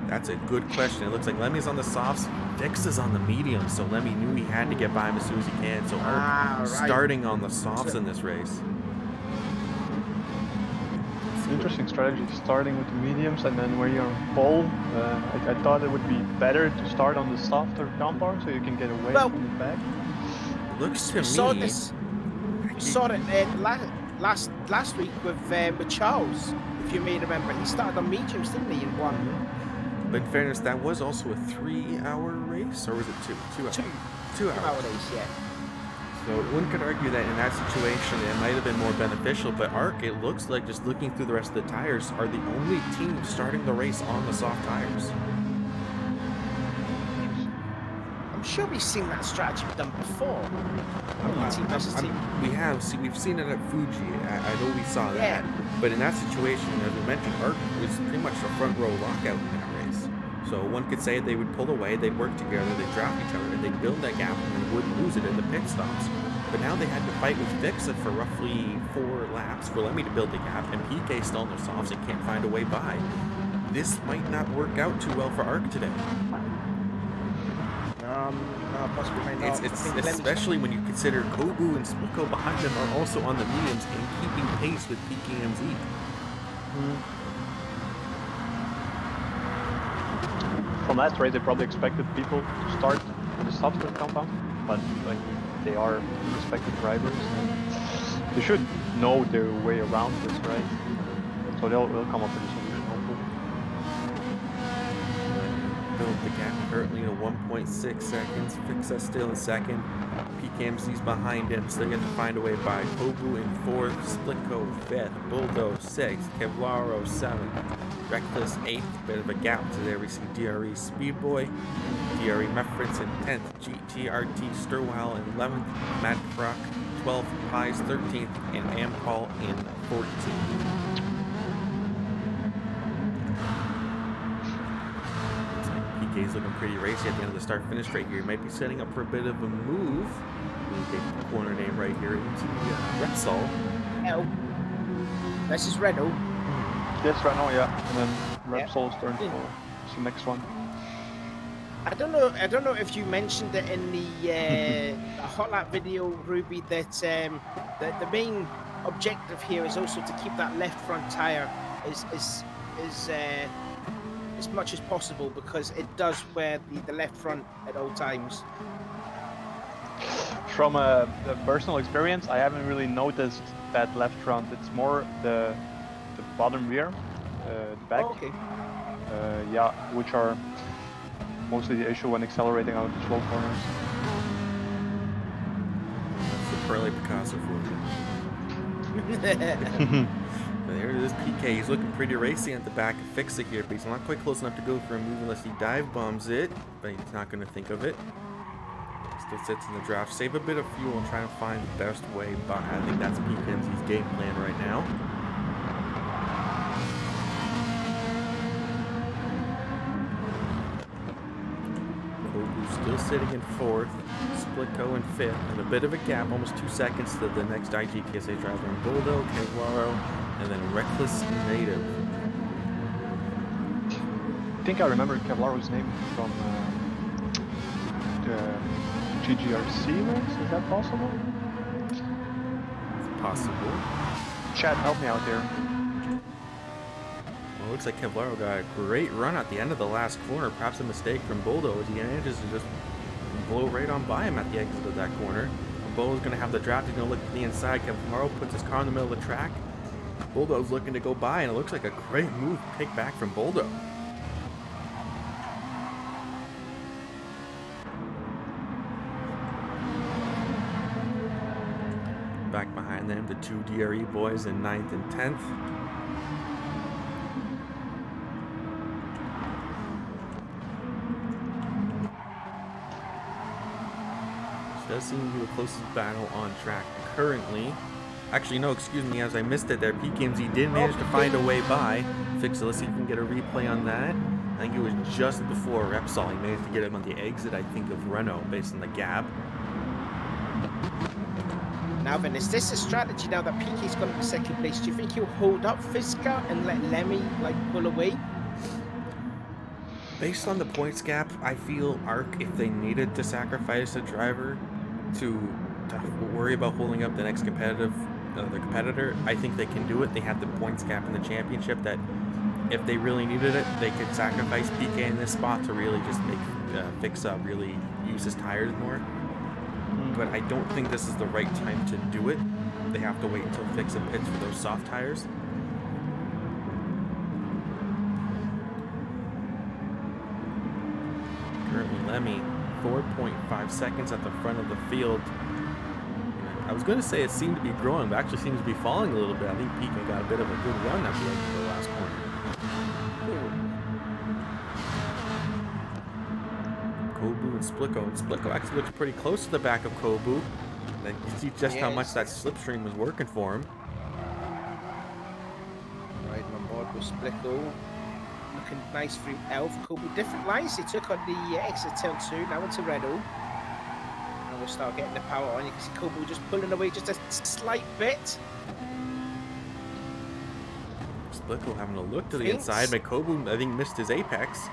That's a good question. It looks like Lemmy's on the softs, Fix is on the mediums, so Lemmy knew he had to get by him as soon as he can. So right. starting on the softs in this race. It's an interesting strategy, starting with the mediums, and then when you're on pole, I thought it would be better to start on the softer compound so you can get away Well, from the back. Looks to We me. saw this. We saw it last week with Charles. If you may remember, he started on mediums, didn't he? In one. But in fairness, that was also a 3-hour race, or was it 2 hours? 2 hours. Nowadays, yeah. So one could argue that in that situation it might have been more beneficial, but ARC, it looks like, just looking through the rest of the tires, are the only team starting the race on the soft tires. I'm sure we've seen that strategy done before. Team versus team. We've seen it at Fuji. I know we saw that. Yeah. But in that situation, as we mentioned, ARC was pretty much a front row lockout in that race. So one could say they would pull away, they'd work together, they'd draft each other, and they'd build that gap and they wouldn't lose it in the pit stops. But now they had to fight with Fixa for roughly 4 laps for Lemmy to build the gap, and PK still on their softs and can't find a way by. This might not work out too well for ARC today. No, possibly might not. It's I think Lemmy's- especially when you consider Kobu and Spuko behind them are also on the mediums and keeping pace with PKMZ. From last race, they probably expected people to start on the softer compound, but like they are respected drivers, and they should know their way around this, right? So they'll come up with a solution, hopefully. Build the gap currently to 1.6 seconds. Fixa still in second. PKMZ's behind him. Still got to find a way by. Kobu in 4th. Splitco 5th. Bulldo 6th. Kevlaro 7th. Reckless 8th. Bit of a gap to there. We see DRE Speedboy. DRE Mefritz in 10th. GTRT Sturwell in 11th. Matt Brock 12th. Pies 13th. And Ampal in 14th. PK's looking pretty racy at the end of the start-finish straight here. He might be setting up for a bit of a move. We'll get the corner name right here into Repsol. Renault. This is Renault. Yes, right now, yeah. And then Repsol's turn for the next one. I don't know if you mentioned it in the hot lap video, Ruby, that the main objective here is also to keep that left front tire as much as possible, because it does wear the left front at all times. From a personal experience, I haven't really noticed that left front. It's more the bottom rear, the back. Oh, okay. Yeah, which are mostly the issue when accelerating out of the slow corners. That's the Pearly Picasso for you. There it is, PK. He's looking pretty racy at the back of Fixa here, but he's not quite close enough to go for a move unless he dive bombs it, but he's not going to think of it. Still sits in the draft. Save a bit of fuel and try to find the best way by. I think that's PKMZ's game plan right now. Kobu still sitting in 4th. Splitco in 5th, and a bit of a gap, almost 2 seconds to the next IGPSA driver in Boldo, Kevlaro, and then Reckless Native. I think I remember Kevlaro's name from the GGRC race. Is that possible? It's possible. Chad, help me out here. Well, looks like Kevlaro got a great run at the end of the last corner. Perhaps a mistake from Boldo as he manages to just blow right on by him at the exit of that corner. Boldo's going to have the draft. He's going to look to the inside. Kevlaro puts his car in the middle of the track. Boldo's looking to go by, and it looks like a great move take back from Boldo. Back behind them, the 2 DRE boys in 9th and 10th. This does seem to be the closest battle on track currently. Actually, no, excuse me, as I missed it there. PKMZ did manage to find a way by. Let's see if we can get a replay on that. I think it was just before Repsol. He managed to get him on the exit, I think, of Renault based on the gap. Now then, is this a strategy now that PK's gone to second place? Do you think he'll hold up Fisker and let Lemmy like pull away? Based on the points gap, I feel ARC, if they needed to sacrifice a driver to worry about holding up the next competitor, I think they can do it. They have the points gap in the championship that if they really needed it, they could sacrifice PK in this spot to really just make Fix Up really use his tires more. But I don't think this is the right time to do it. They have to wait until Fix Up pits for those soft tires. Currently Lemmy, 4.5 seconds at the front of the field. I was going to say it seemed to be growing, but actually seems to be falling a little bit. I think PK got a bit of a good run at the end of the last corner. Kobu and Splitco. And Splitco actually looks pretty close to the back of Kobu. And you see just how much that slipstream was working for him. Right on board with Splitco. Looking nice through Elf. Kobu, different lines. He took on the exit turn 2, now into Renault. And we'll start getting the power on. You can see Kobu just pulling away just a slight bit. Splitco having a look to the inside, but Kobu, I think, missed his apex.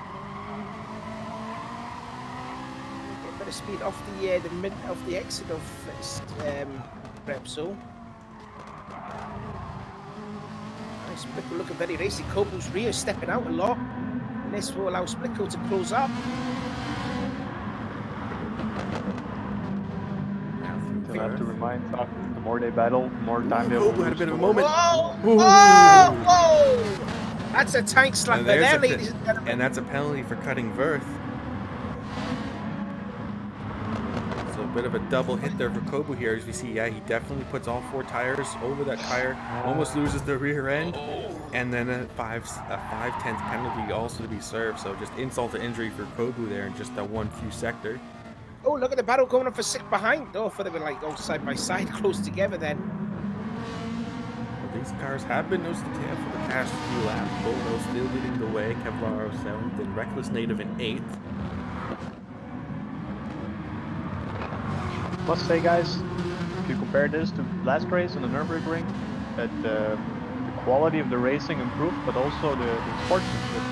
Get a bit of speed off the exit of Repsol. Nice, Splitco looking very racy. Kobu's rear stepping out a lot. And this will allow Splitco to close up. You'll have to remind the more they battle, the more time they will lose. Had a bit of a moment. Whoa! Whoa! Whoa! That's a tank slapper there, ladies and gentlemen. And that's a penalty for cutting Verth. So a bit of a double hit there for Kobu here. As we see, yeah, he definitely puts all 4 tires over that tire, almost loses the rear end, and then a 5/10 penalty also to be served. So just insult to injury for Kobu there in just that one few sector. Oh, look at the battle going on for 6 behind. Oh, for them like all side by side, close together then. Well, these cars have been nose to tail for the past few laps. Boldo still leading the way. Kevlaro 7th and Reckless Native in 8th. Must say, guys, if you compare this to last race on the Nürburgring, that the quality of the racing improved, but also the sportsmanship.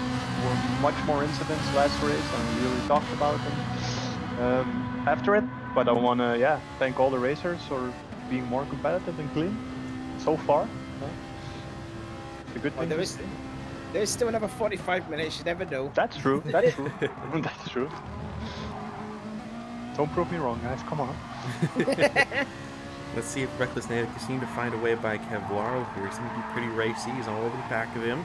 Were much more incidents last race, and we really talked about them after it. But I want to, thank all the racers for being more competitive and clean so far. It's a good thing. There's still another 45 minutes. You never know. That's true. That's true. That's true. Don't prove me wrong, guys. Come on. Let's see if Reckless Native can seem to find a way by Kevlaro here. He seems to be pretty racy. He's all over the back of him.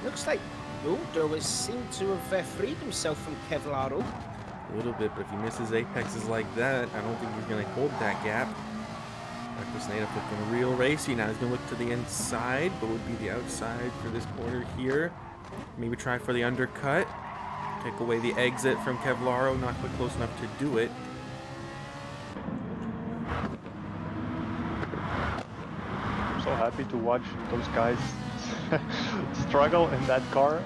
Looks like Boldo has seemed to have freed himself from Kevlaro. A little bit, but if he misses apexes like that, I don't think he's going to hold that gap. Reckless Native looking real racy now. He's going to look to the inside, but would be the outside for this corner here. Maybe try for the undercut. Take away the exit from Kevlaro, not quite close enough to do it. I'm so happy to watch those guys struggle in that car.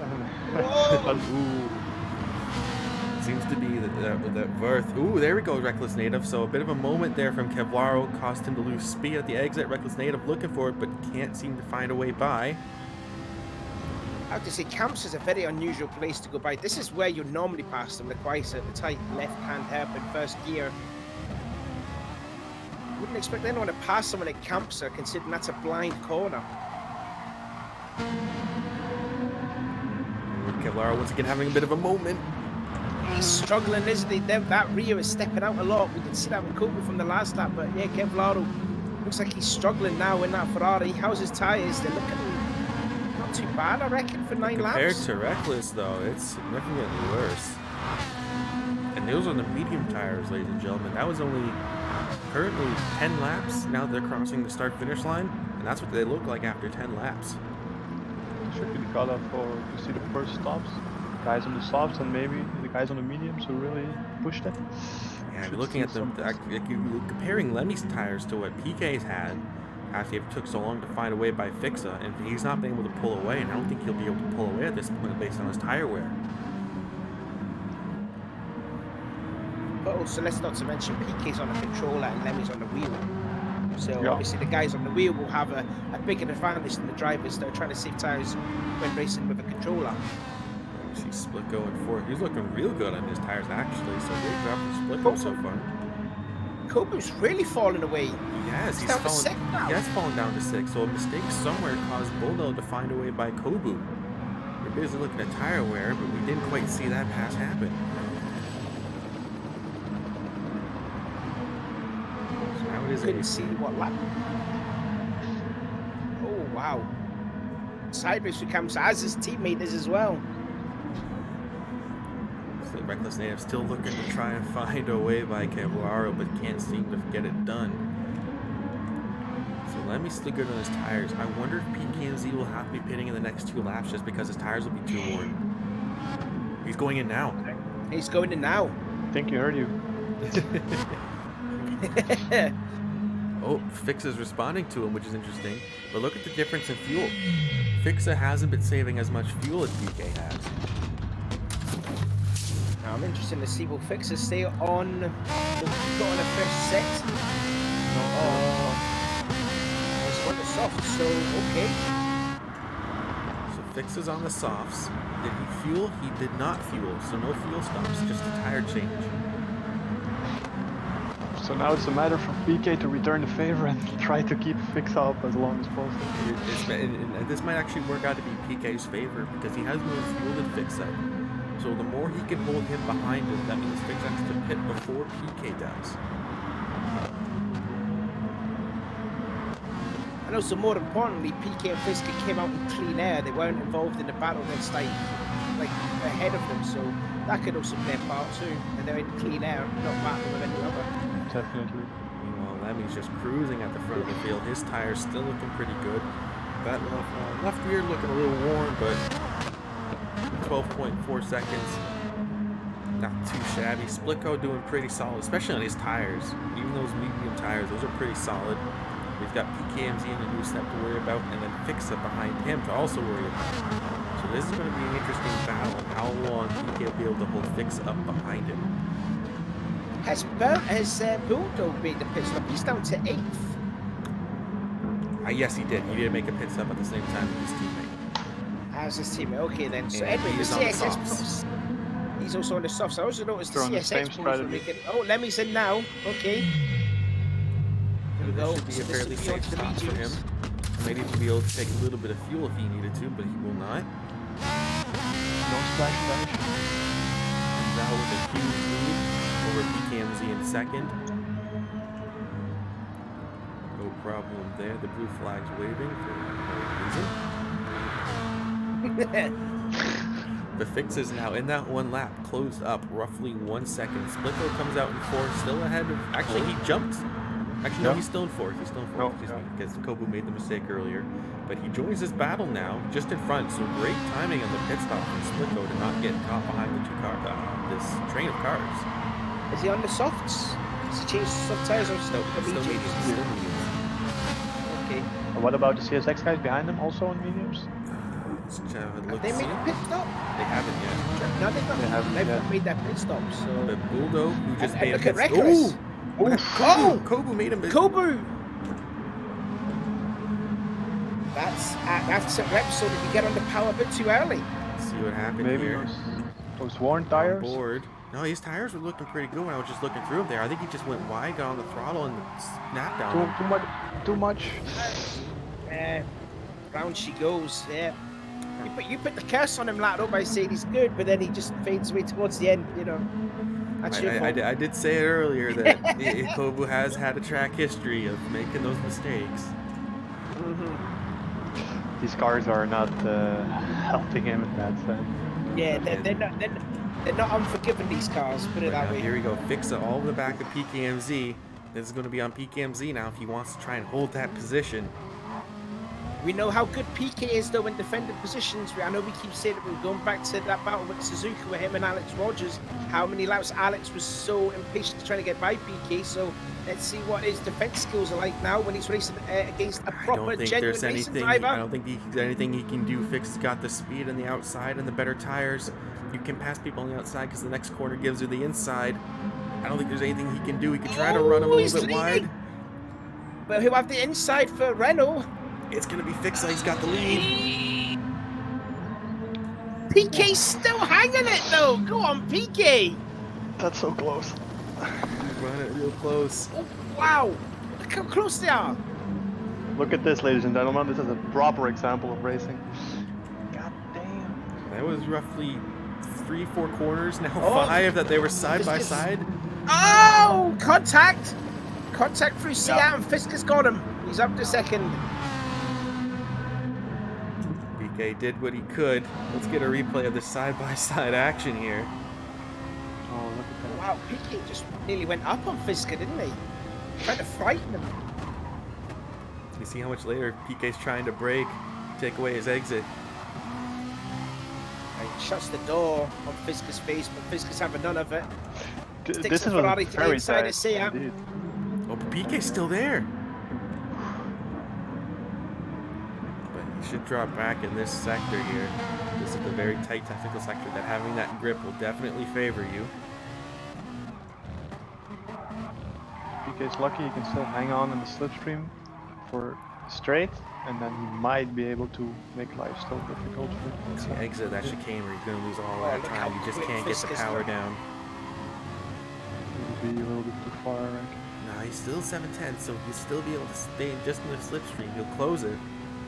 Seems to be that Verth. Ooh, there we go, Reckless Native. So a bit of a moment there from Kevlaro caused him to lose speed at the exit. Reckless Native looking for it, but can't seem to find a way by. I have to say, camps is a very unusual place to go by. This is where you normally pass them, the twice at the tight left-hand hairpin first gear. Wouldn't expect anyone to pass someone at camps, considering that's a blind corner. Kevlaro once again having a bit of a moment. He's struggling, isn't he? That rear is stepping out a lot. We can see that with Kobe from the last lap, but yeah, Kevlaro looks like he's struggling now in that Ferrari. How's his tyres? They're looking not too bad, I reckon, for 9 laps. Compared to Reckless, though, it's significantly worse. And those are the medium tires, ladies and gentlemen. That was only currently 10 laps. Now they're crossing the start-finish line, and that's what they look like after 10 laps. Should be the cutoff for you see the first stops, guys on the softs and maybe the guys on the mediums who really pushed it. Yeah, you're looking at them, you're comparing Lemmy's tires to what PK's had after it took so long to find a way by Fixa, and he's not been able to pull away, and I don't think he'll be able to pull away at this point based on his tire wear. But also, let's not to mention PK's on the controller and Lemmy's on the wheel. So obviously the guys on the wheel will have a bigger advantage than the drivers that are trying to save tires when racing with a controller. You see Split going forward. He's looking real good on his tires actually, so great job for Split go so far. Kobu's really fallen away. Yes, he's down to 6th now. He has fallen down to 6, so a mistake somewhere caused Boldo to find a way by Kobu. We're busy looking at tire wear, but we didn't quite see that pass happen. Couldn't see what lap. Oh wow! Sideways for Camps, as his teammate is as well. So Reckless Native still looking to try and find a way by Kevlaro, but can't seem to get it done. So Lemmy's still good on his tires. I wonder if PKMZ will have to be pitting in the next 2 laps just because his tires will be too worn. He's going in now. He's going in now. I think you heard you. Oh, Fixa's responding to him, which is interesting. But look at the difference in fuel. Fixa hasn't been saving as much fuel as PK has. Now I'm interested to see will Fixa stay on. Go on a first set. It's on the soft, so okay. So Fixa's on the softs. Did he fuel? He did not fuel, so no fuel stops, just a tire change. So now it's a matter for PK to return the favor and try to keep Fixa up as long as possible. And this might actually work out to be PK's favor because he has more fuel than Fixa. So the more he can hold him behind him, that means Fixa has to pit before PK does. And also, more importantly, PK and Fisker came out in clean air. They weren't involved in the battle against like ahead of them, so that could also play a part too. And they're in clean air, not battling with any other. Definitely. Meanwhile, Lemmy's just cruising at the front of the field. His tire's still looking pretty good. That left rear looking a little worn, but 12.4 seconds. Not too shabby. Splitco doing pretty solid, especially on his tires. Even those medium tires, those are pretty solid. We've got PKMZ and a new step to worry about, and then Fixa behind him to also worry about. So this is going to be an interesting battle. How long PK will be able to hold Fixa up behind him? Has Bulldog made the pit stop? He's down to 8th. Yes, he did. He did make a pit stop at the same time with his teammate. As his teammate, okay then. So And anyway, the he's on the CSS softs. he's also on the softs. I also noticed the They're on the same CSX pros were making. Oh, Lemmy's in now. Okay. Here we go. This should be a So this fairly will be safe onto the stop for him. mediums. Maybe he'll be able to take a little bit of fuel if he needed to, but he will not. No splash dash. And now with a huge lead over PKMZ in second. No problem there. The blue flag's waving for no reason. The Fix is now in that 1 lap, closed up roughly 1 second. Splitco comes out in 4th, still ahead of. Actually, he jumped. Actually, no, he's still in 4th. He's still in 4th, because Kobu made the mistake earlier. But he joins this battle now, just in front. So great timing on the pit stop from Splitco to not get caught behind the this train of cars. Is he on the softs? Has he changed the soft tires or still the Still mediums? mediums, still mediums. Okay. And what about the CSX guys behind them, also on mediums? Let's have a Have look. they made a pit stop? They haven't yet. No, they've not. They haven't They've yet. not made that pit stop. So. But Buldo, who just And made a look at pit Reckless. Oh! Oh! Kobu made him. Kobu! That's an episode that you get on the power a bit too early. See what happened Maybe here. those worn On tires. board. No, his tires were looking pretty good when I was just looking through them there. I think he just went wide, got on the throttle, and snapped down. Too much. Round she goes. Yeah. You put the curse on him, Lato, by saying he's good, but then he just fades away towards the end. You know. That's your fault. I did say it earlier that Kobu has had a track history of making those mistakes. These cars are not helping him in that sense. Yeah, they're not unforgiving, these cars, put it But that now way. here we go. Fix it all in the back of PKMZ. This is going to be on PKMZ now if he wants to try and hold that position. We know how good PK is, though, in defended positions. I know we keep saying that we're going back to that battle with Suzuka with him and Alex Rogers. How many laps Alex was so impatient trying to get by PK. So let's see what his defense skills are like now when he's racing against a proper, genuine racing driver. I don't think there's anything he can do. Fix has got the speed on the outside and the better tires. You can pass people on the outside because the next corner gives you the inside. I don't think there's anything he can do. He could try to run him a little bit wide. But he'll have the inside for Renault. It's going to be Fixa. He's got the lead. PK's still hanging it, though. Go on, PK. That's so close. Run it real close. Oh, wow. Look how close they are. Look at this, ladies and gentlemen. This is a proper example of racing. God damn. That was roughly 3-4 corners, now 5 that they were side by side. Oh, contact. Contact through Seat, and Fisk has got him. He's up to second. PK did what he could. Let's get a replay of the side-by-side action here. Oh, look at that. Wow, PK just nearly went up on Fisker, didn't he? Trying to frighten him. You see how much later PK's trying to brake, take away his exit. He shuts the door on Fisker's face, but Fisker's having none of it. This is Ferrari to the very inside of tight. Seat. Indeed. Oh, but PK's still there. But he should drop back in this sector here. This is a very tight technical sector that having that grip will definitely favor you. PK's lucky he can still hang on in the slipstream for straight, and then he might be able to make life still difficult for It's the exit of that chicane where you're going to lose all Oh, that look time. how You just quick can't get the Fisker's power going. down. It'll be a little bit too far, I reckon. No, he's still 710, so he'll still be able to stay just in the slipstream. He'll close it.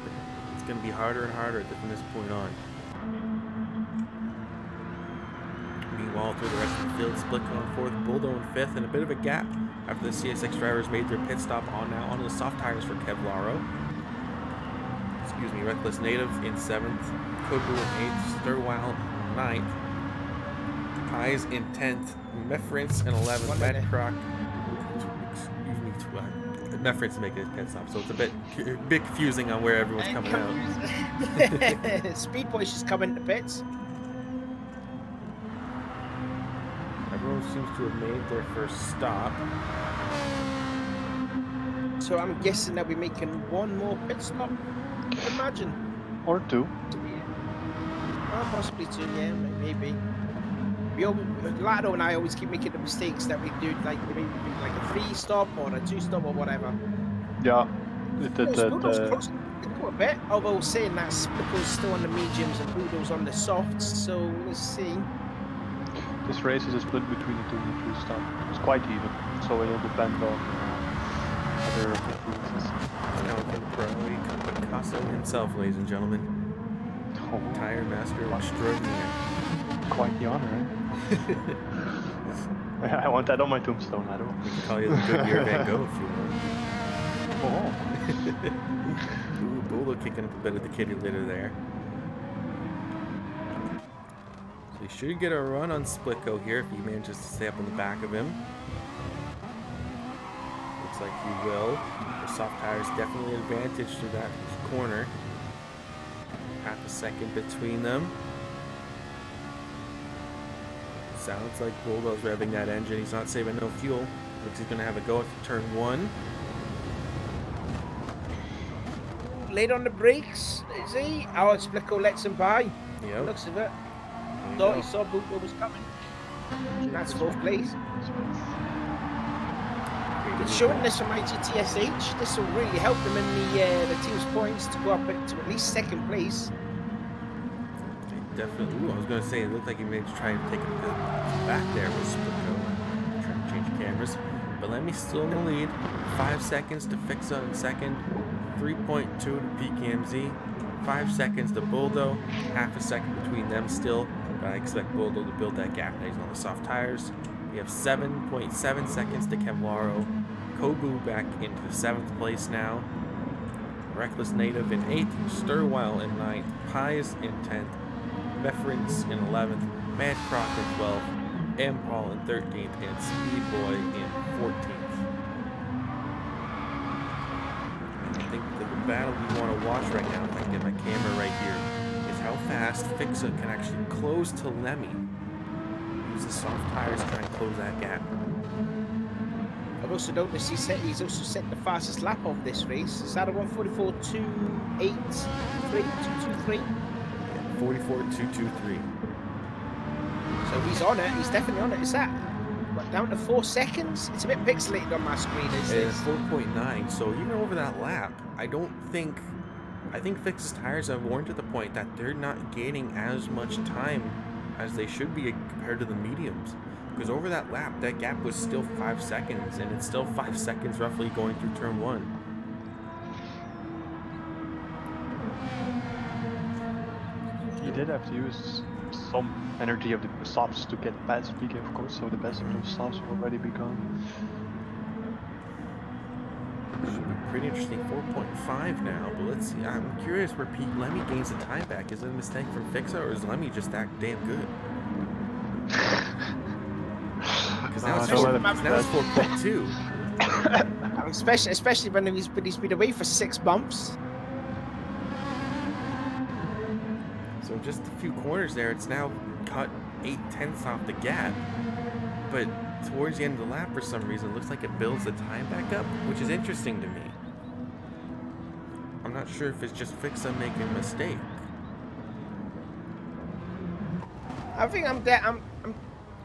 But it's going to be harder and harder from this point on. Meanwhile, through the rest of the field, split on fourth, Buldo in fifth, and a bit of a gap after the CSX drivers made their pit stop on now onto the soft tires for Kevlaro. Excuse me, Reckless Native in seventh, Kobu in eighth, Sturwell in ninth, Pies in 10th, Mefrins in 11th, Madcrock, excuse me, Mefrins making his pit stop, so it's a bit confusing on where everyone's coming out. Speed Boy's just coming to pits. Everyone seems to have made their first stop. So I'm guessing that we're making one more pit stop. Imagine. Or two. Or possibly two, yeah, maybe. Lado and I always keep making the mistakes that we do, like maybe like a 3-stop or a 2-stop or whatever. Yeah. Budo's crossing a bit, although saying that Spickle's still on the mediums and Budo's on the softs, so let's see. This race is a split between the 2 and 3 stop. It's quite even, so it'll depend on other performances. Now for the pro, Picasso himself, ladies and gentlemen. Oh, Tire master extraordinaire. quite the honor, eh? I want that on my tombstone, I don't. We can call you the Goodyear Van Gogh if you want. Oh. Ooh, Bolo kicking up a bit of the kitty litter there. So he should get a run on Splitco here if he manages to stay up on the back of him. Looks like he will. The soft tires definitely advantage to that corner. Half a second between them. Sounds like Bulldog's revving that engine. He's not saving no fuel. Looks he's going to have a go at turn 1. late on the brakes, is he? Oh, Splico lets him by. Yep. Looks of it. you Thought go. he saw Buko was coming. That's fourth place. It's showing this from IGTSH. This will really help them in the team's points to go up to at least second place. Definitely. Ooh, I was going to say, it looked like he may try and take it back there with Splico, trying to change cameras. But Lemmy still in the lead. 5 seconds to Fixa in second. 3.2 to PKMZ. 5 seconds to Buldo. Half a second between them still. But I expect Buldo to build that gap now he's on the soft tires. We have 7.7 seconds to Kevlaro. Kobu back into 7th place now. Reckless Native in 8th. Sturwile in 9th. Pies in 10th. Veference in 11th. Mad Croc in 12th. M. Paul in 13th. And Speedboy in 14th. I think the battle we want to watch right now, if I can get my camera right here, is how fast Fixa can actually close to Lemmy. Use the soft tires to try and close that gap. I've also noticed he's also set the fastest lap of this race. Is that a 1:44.283? 223? 44.223. So he's on it. He's definitely on it. Is that down to 4 seconds? It's a bit pixelated on my screen. It's 4.9. So even over that lap, I think Fix's tires have worn to the point that they're not gaining as much time as they should be compared to the mediums. Because over that lap, that gap was still 5 seconds, and it's still 5 seconds roughly going through turn 1. He did have to use some energy of the softs to get past PK, of course, so the best of those softs will already be gone. Should be pretty interesting. 4.5 now, but let's see. I'm curious where Lemmy gains the time back. Is it a mistake from Fixa, or is Lemmy just that damn good? Because now it's 4.2. Especially when he's been away for 6 bumps. So just a few corners there, it's now cut 0.8 off the gap. But towards the end of the lap, for some reason, it looks like it builds the time back up, which is interesting to me. I'm not sure if it's just Fixa making a mistake. I think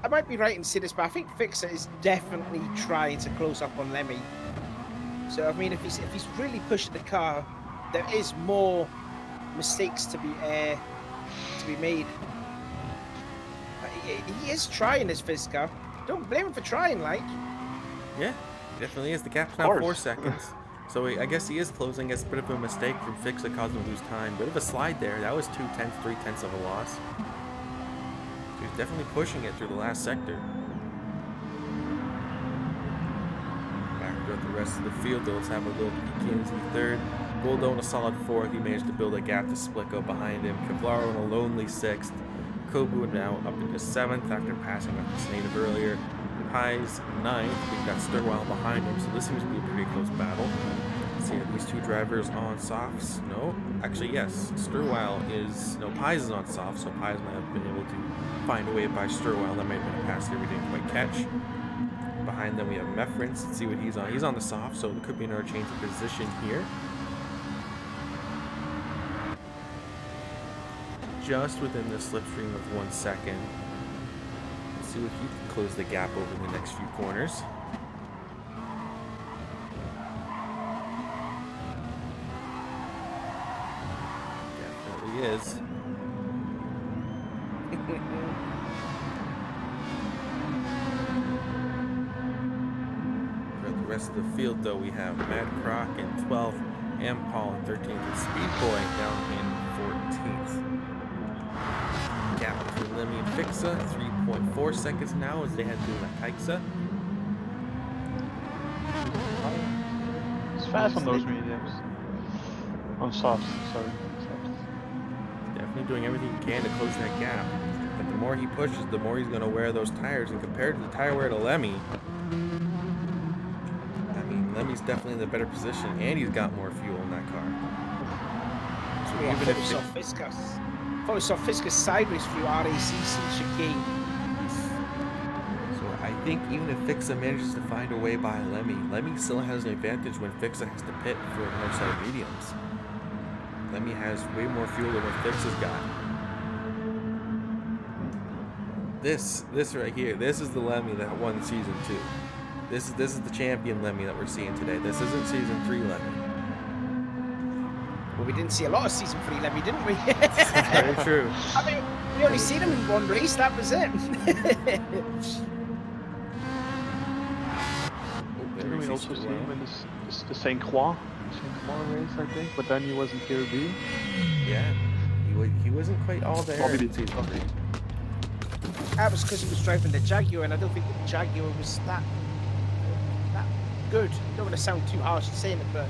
I might be right in saying this, but I think Fixa is definitely trying to close up on Lemmy. So I mean, if he's really pushing the car, there is more mistakes to be made. He is trying this Fisker. Don't blame him for trying, like. Yeah, he definitely is. The gap's now 4 seconds. So I guess he is closing. It's a bit of a mistake from Fixa, causing him to lose time. Bit of a slide there. That was 0.2, 0.3 of a loss. So he's definitely pushing it through the last sector. Back throughout the rest of the field, though, let's have a little PKMZ third. Buldo in a solid 4th. He managed to build a gap to Splico behind him. Kevlaro in a lonely 6th. Kobu now up into 7th after passing up this native earlier. Pies 9th. We've got Sturwile behind him, so this seems to be a pretty close battle. Let's see, are these two drivers on softs? No. Actually, yes. Sturwile is... No, Pies is on softs, so Pies might have been able to find a way by Sturwile. That might have been a pass there we didn't quite catch. Behind them we have Meference. Let's see what he's on. He's on the soft, so there could be another change of position here. Just within the slipstream of 1 second. Let's see if he can close the gap over the next few corners. Definitely is. For the rest of the field, though, we have Mad Croc in 12th, M. Paul in 13th, and Speedboy down in 14th. Gap between Lemmy and Fixa, 3.4 seconds now as they head through Kaixa. It's fast on those mediums. On softs, sorry. Definitely doing everything he can to close that gap. But the more he pushes, the more he's going to wear those tires. And compared to the tire wear to Lemmy, I mean, Lemmy's definitely in the better position, and he's got more fuel in that car. So even if we saw Fisker sideways through RACC chicane. So I think even if Fixa manages to find a way by Lemmy still has an advantage when Fixa has to pit for another set of mediums. Lemmy has way more fuel than what Fix has got. This right here, this is the Lemmy that won season 2. This is the champion Lemmy that we're seeing today. This isn't season 3 Lemmy. Well, we didn't see a lot of season 3 Lemmy, didn't we? Very true. I mean, we only seen him in one race. That was it. Didn't we also see him in the St. Croix race, I think? But then he wasn't here B. Yeah, he wasn't quite all there. Probably in season 3. That was because he was driving the Jaguar, and I don't think the Jaguar was that good. I don't want to sound too harsh in saying it, but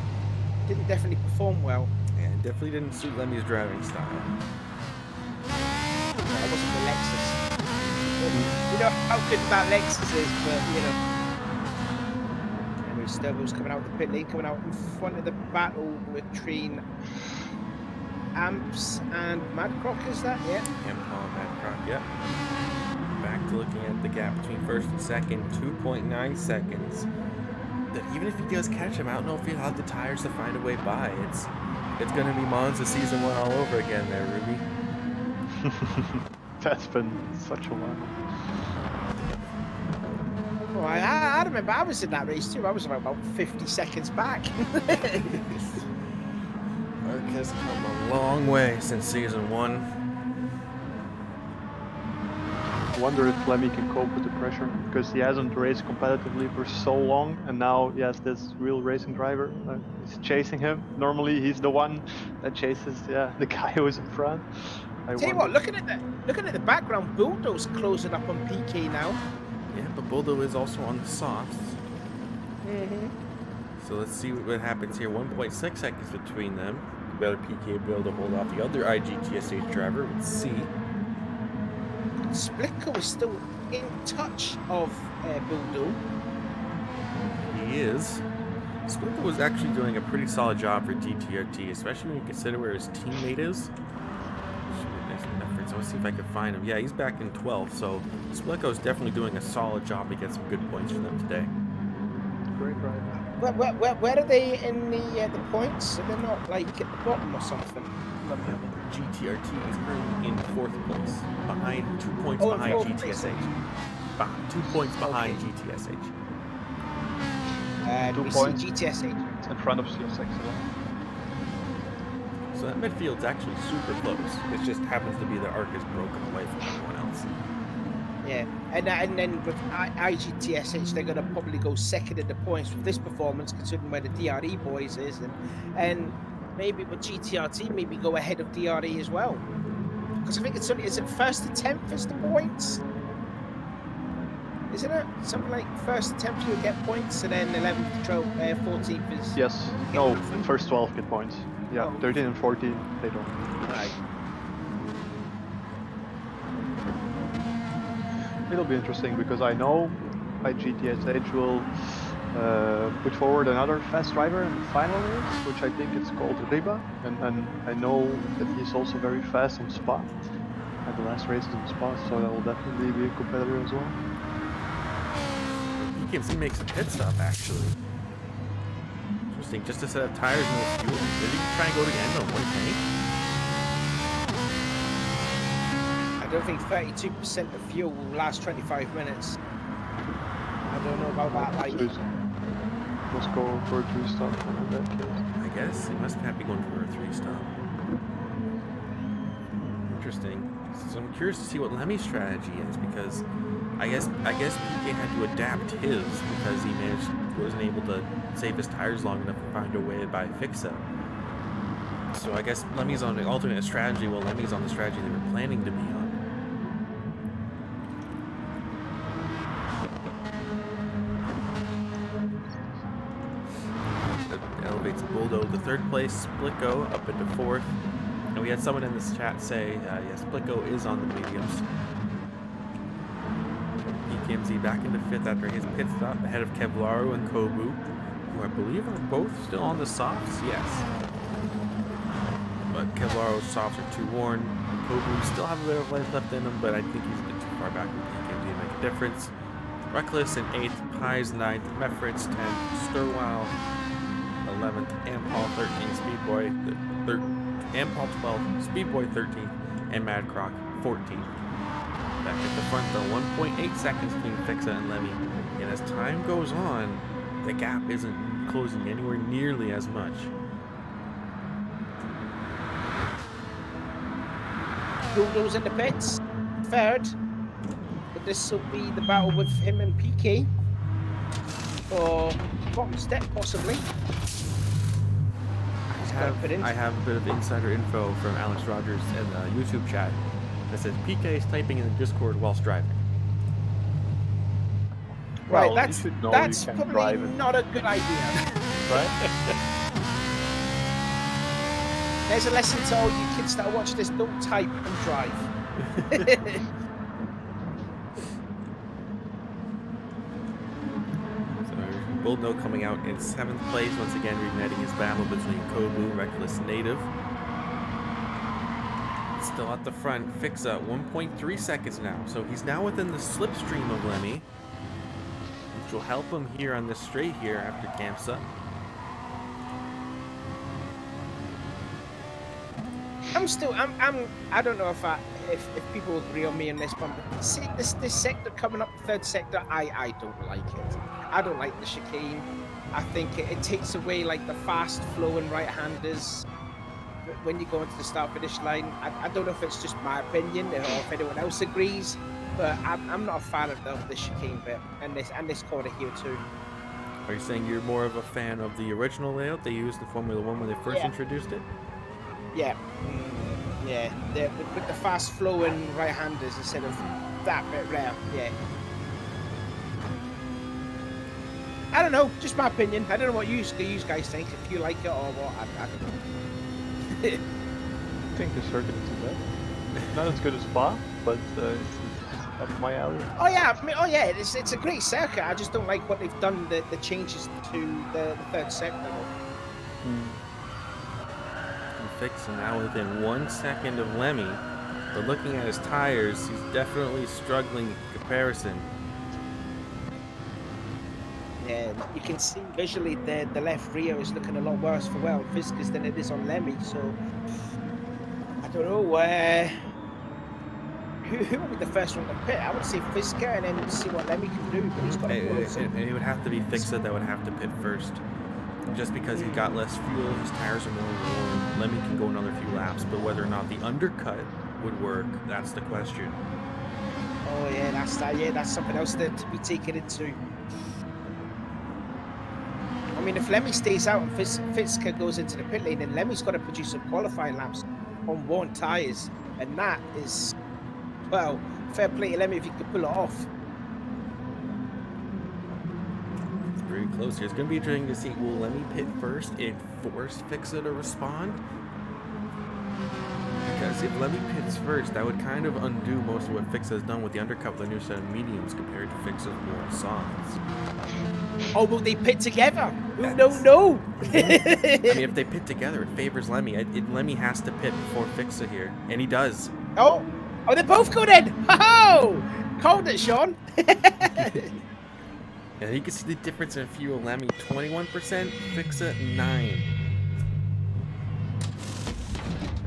didn't definitely perform well. Yeah, it definitely didn't suit Lemmy's driving style. That wasn't the Lexus. You know how good that Lexus is, but you know. Anyway, Sturbo's coming out of the pit lane, coming out in front of the battle between Amps and Madcrock, is that? Yeah. Paul Madcrock, yep. Back to looking at the gap between first and second, 2.9 seconds. That even if he does catch him, I don't know if he'll have the tires to find a way by. It's going to be Monza season 1 all over again there, Ruby. That's been such a while. Oh, I remember I was in that race too. I was about 50 seconds back. Mark has come a long way since season 1. I wonder if Lemmy can cope with the pressure, because he hasn't raced competitively for so long, and now he has this real racing driver. He's chasing him. Normally he's the one that chases the guy who is in front. Tell you what, looking at the background, Bulldo's closing up on PK now. Yeah, but Buldo is also on the softs. Mm-hmm. So let's see what happens here. 1.6 seconds between them. Better PK be able to hold off the other IGTSH driver with C. Splitko is still in touch of Buldo. He is. Splitko was actually doing a pretty solid job for GTRT, especially when you consider where his teammate is. So let's see if I can find him. Yeah, he's back in 12th, so Splitko's definitely doing a solid job to get some good points for them today. Great driver. Where are they in the points? Are they not like at the bottom or something? GTRT is currently in 4th place, behind 2 points behind GTSH. 2 points behind GTSH. 2 we points. see GTSH In front of CSX as well. So that midfield's actually super close. It just happens to be the arc is broken away from everyone else. Yeah, and then with IGTSH, they're going to probably go second in the points with this performance, considering where the DRE boys is, and maybe with GTRT, maybe go ahead of DRE as well. Because I think it's only, is it first to 10th is the points? Isn't it? Something like first to 10th you'll get points, and then 11th to 12th, 14th is... Yes. No, first 12 get points. Yeah, Oh. 13 and 14, they don't. Right. It'll be interesting because I know IGTSH will put forward another fast driver in the final race, which I think it's called Riba, and I know that he's also very fast on Spa. At the last races on Spa, so that will definitely be a competitor as well. He makes a pit stop actually. Interesting, just to set up tires and no fuel. Did he try and go to the end on one tank? I don't think 32% of fuel will last 25 minutes. I don't know about that. Like, Let's go for a 3-stop in that case. I guess he must have been going for a 3-stop. Interesting. So I'm curious to see what Lemmy's strategy is, because I guess PK had to adapt his because he wasn't able to save his tires long enough to find a way by fix-up. So I guess Lemmy's on the alternate strategy while Lemmy's on the strategy they were planning to be on. That elevates Buldo to 3rd place, Splitko up into 4th. And we had someone in this chat say, yes, Splitko is on the mediums. PKMZ back into 5th after his pit stop, ahead of Kevlaro and Kobu, who I believe are both still on the softs, yes. But Kevlaro's softs are too worn. Kobu still have a bit of life left in him, but I think he's a bit too far back for PKMZ to make a difference. Reckless in 8th, Pies 9th, Mefritz 10th, Sturwile 11th, Ampal 13, Speedboy Ampal 12, Speedboy 13, and Mad Croc 14. Back at the front though, 1.8 seconds between Fixa and Lemmy, and as time goes on, the gap isn't closing anywhere nearly as much. Bulldoze in the pits, third. But this will be the battle with him and PK for bottom step, possibly. I have a bit of insider info from Alex Rogers in the YouTube chat that says PK is typing in the Discord whilst driving. Right, Well, that's probably not a good idea. Right? There's a lesson to all you kids that watch this: don't type and drive. Bulldo coming out in 7th place, once again reigniting his battle between Kobu, Reckless, Native. Still at the front, Fixa 1.3 seconds now, so he's now within the slipstream of Lemmy, which will help him here on this straight here after Campsa. I don't know if people agree on me on this one, but see, this sector coming up, third sector, I don't like it. I don't like the chicane. I think it takes away like the fast flowing right-handers when you go into the start-finish line. I don't know if it's just my opinion or if anyone else agrees, but I'm not a fan of the chicane bit and this corner here too. Are you saying you're more of a fan of the original layout they used in Formula 1 when they first introduced it? Yeah, with the fast flowing right-handers instead of that bit rare. Yeah. I don't know, just my opinion. I don't know what you guys think. If you like it or what, I don't know. I think the circuit isn't bad. Not as good as Spa, but it's up my alley. Oh yeah, it's a great circuit. I just don't like what they've done. The changes to the third sector. Fixa now within 1 second of Lemmy, but looking at his tires, he's definitely struggling in comparison. Yeah, you can see visually the left rear is looking a lot worse for Fiska's than it is on Lemmy. So I don't know who will be the first one to pit. I would say Fiska and then see what Lemmy can do. But he's got it would have to be Fixa that would have to pit first. Just because he got less fuel, his tires are more worn. Lemmy can go another few laps, but whether or not the undercut would work, that's the question. Oh yeah, that's something else to be taken into. I mean, if Lemmy stays out and Fiska goes into the pit lane, then Lemmy's got to produce some qualifying laps on worn tyres, and that is, well, fair play to Lemmy if he could pull it off. Very close here. It's going to be interesting to see, will Lemmy pit first and force Fixa to respond? Because if Lemmy pits first, that would kind of undo most of what Fixa has done with the undercut with the new set of mediums compared to Fixa's more softs. Oh, will they pit together? No. I mean, if they pit together, it favors Lemmy. Lemmy has to pit before Fixa here, and he does. Oh, they both go in. Oh, called it, Sean. And you can see the difference in fuel. Lemmy 21%, Fixa 9%.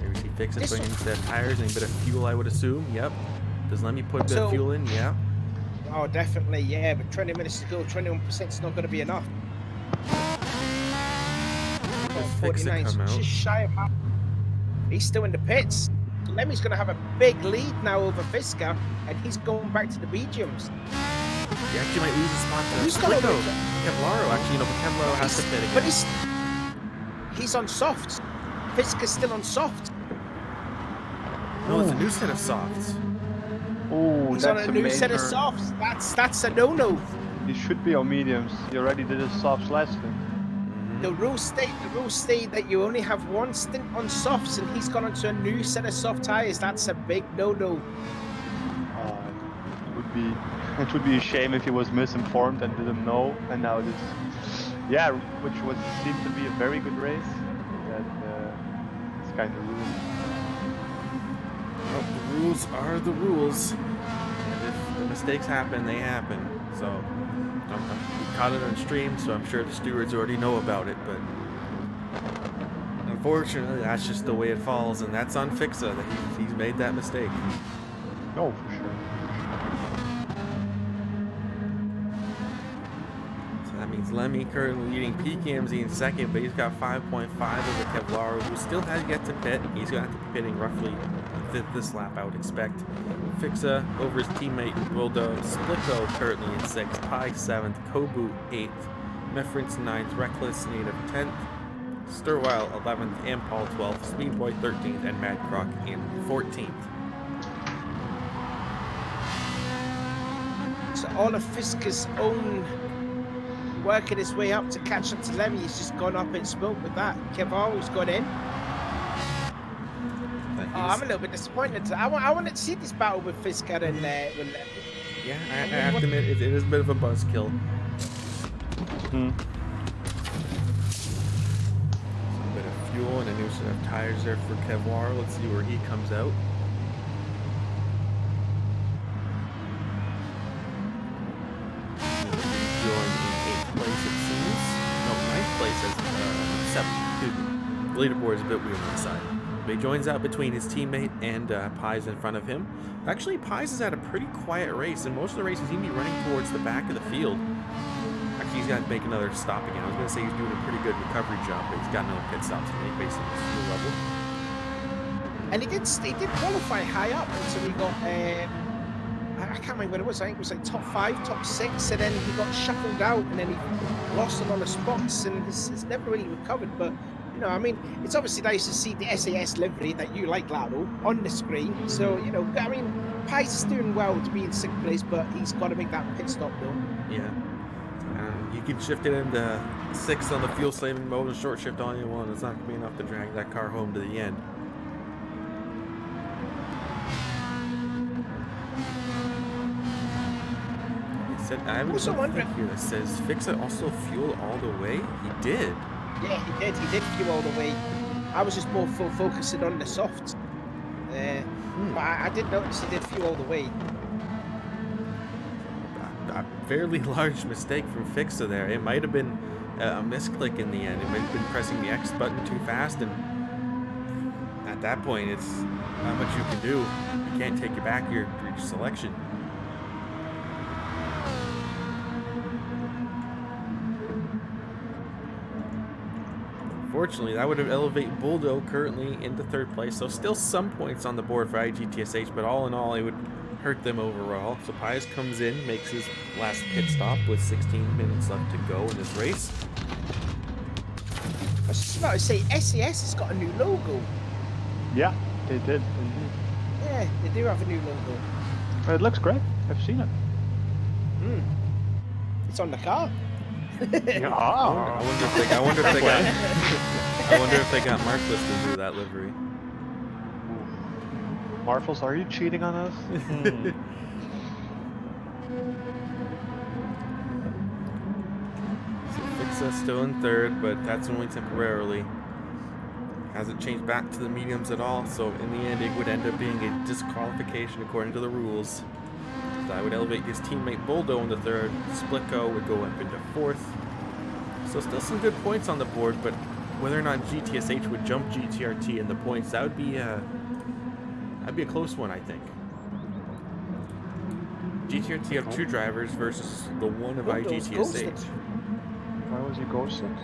There we see Fixa putting in set tires and a bit of fuel, I would assume. Yep. Does Lemmy put a bit of fuel in? Yeah. Oh, definitely, yeah. But 20 minutes to go, 21% is not going to be enough. Does Fixa come out? Just shy of half. He's still in the pits. Lemmy's going to have a big lead now over Fiska, and he's going back to the mediums. He actually might lose his spot to Slicko. Kevlaro, actually, but Kevlaro has to pit again. But he's on softs. Fiska's still on soft. No, it's a new set of softs. Oh, he's on a new set of softs. That's a no-no. He should be on mediums. He already did his softs last time. The rules state that you only have one stint on softs, and he's gone onto a new set of soft tires. That's a big no-no. It would be a shame if he was misinformed and didn't know, and now this, which seemed to be a very good race. That it's kind of ruined. Well, the rules are the rules, and if the mistakes happen, they happen. So we caught it on stream, so I'm sure the stewards already know about it. But unfortunately, that's just the way it falls, and that's on Fixa that he's made that mistake. Oh, for sure. So that means Lemmy currently leading PKMZ in second, but he's got 5.5 over Kevlar, who still has yet to pit. He's going to have to be pitting roughly this lap, I would expect. Fixa over his teammate Wildo. Splico currently in 6th, Pi 7th, Kobu 8th, Mefrins 9th, Reckless Native 10th, Sturwile 11th, and Paul 12th, Speedboy 13th, and Mad Croc in 14th. So all of Fiska's own working his way up to catch up to Lemmy. He's just gone up in smoke with that. Kevaro's gone in. I'm a little bit disappointed. I wanted to see this battle with Fiska and Lemmy. Yeah, I have to admit, it is a bit of a buzzkill. Hmm. A bit of fuel and a new set of tires there for Kevlar. Let's see where he comes out. Joined in 8th place, it seems. No, 9th place as 7th. Excuse me. The leaderboard is a bit weird on the side. But he joins out between his teammate and Pies in front of him. Actually, Pies has had a pretty quiet race, and most of the races he'd be running towards the back of the field. Actually, he's got to make another stop again. I was going to say he's doing a pretty good recovery job, but he's got another pit stop to make based on his fuel level. And he did qualify high up until he got, I can't remember what it was. I think it was like top 5, top 6, and then he got shuffled out, and then he lost a lot of spots, and he's never really recovered. But you know, I mean, it's obviously nice to see the SAS livery that you like, Lado, on the screen. So you know, I mean, Pies is doing well to be in 6th place, but he's got to make that pit stop though. Yeah. You can shift it into 6th on the fuel saving mode and short shift all you want. It's not going to be enough to drag that car home to the end. I have a thing here that says Fixa also fuel all the way. He did. Yeah, he did. He did fuel all the way. I was just more focusing on the softs. But I did notice he did fuel all the way. A fairly large mistake from Fixa there. It might have been a misclick in the end. It might have been pressing the X button too fast, and at that point, it's not much you can do. You can't take it back your selection. Unfortunately, that would have elevated Buldo currently into 3rd place, so still some points on the board for IGTSH, but all in all, it would hurt them overall. So Pies comes in, makes his last pit stop with 16 minutes left to go in this race. I was just about to say, SAS has got a new logo. Yeah, they did indeed. Yeah, they do have a new logo. It looks great. I've seen it. It's on the car. Yeah. I wonder if they got Markless to do that livery. Marvels, are you cheating on us? So Fixa still in 3rd, but that's only temporarily. Hasn't changed back to the mediums at all, so in the end it would end up being a disqualification according to the rules. So I would elevate his teammate Buldo into 3rd, Splico would go up into 4th. So still some good points on the board, but whether or not GTSH would jump GTRT in the points, that'd be a close one, I think. GTRT have 2 drivers versus the one of IGTSH. Why was he ghosted?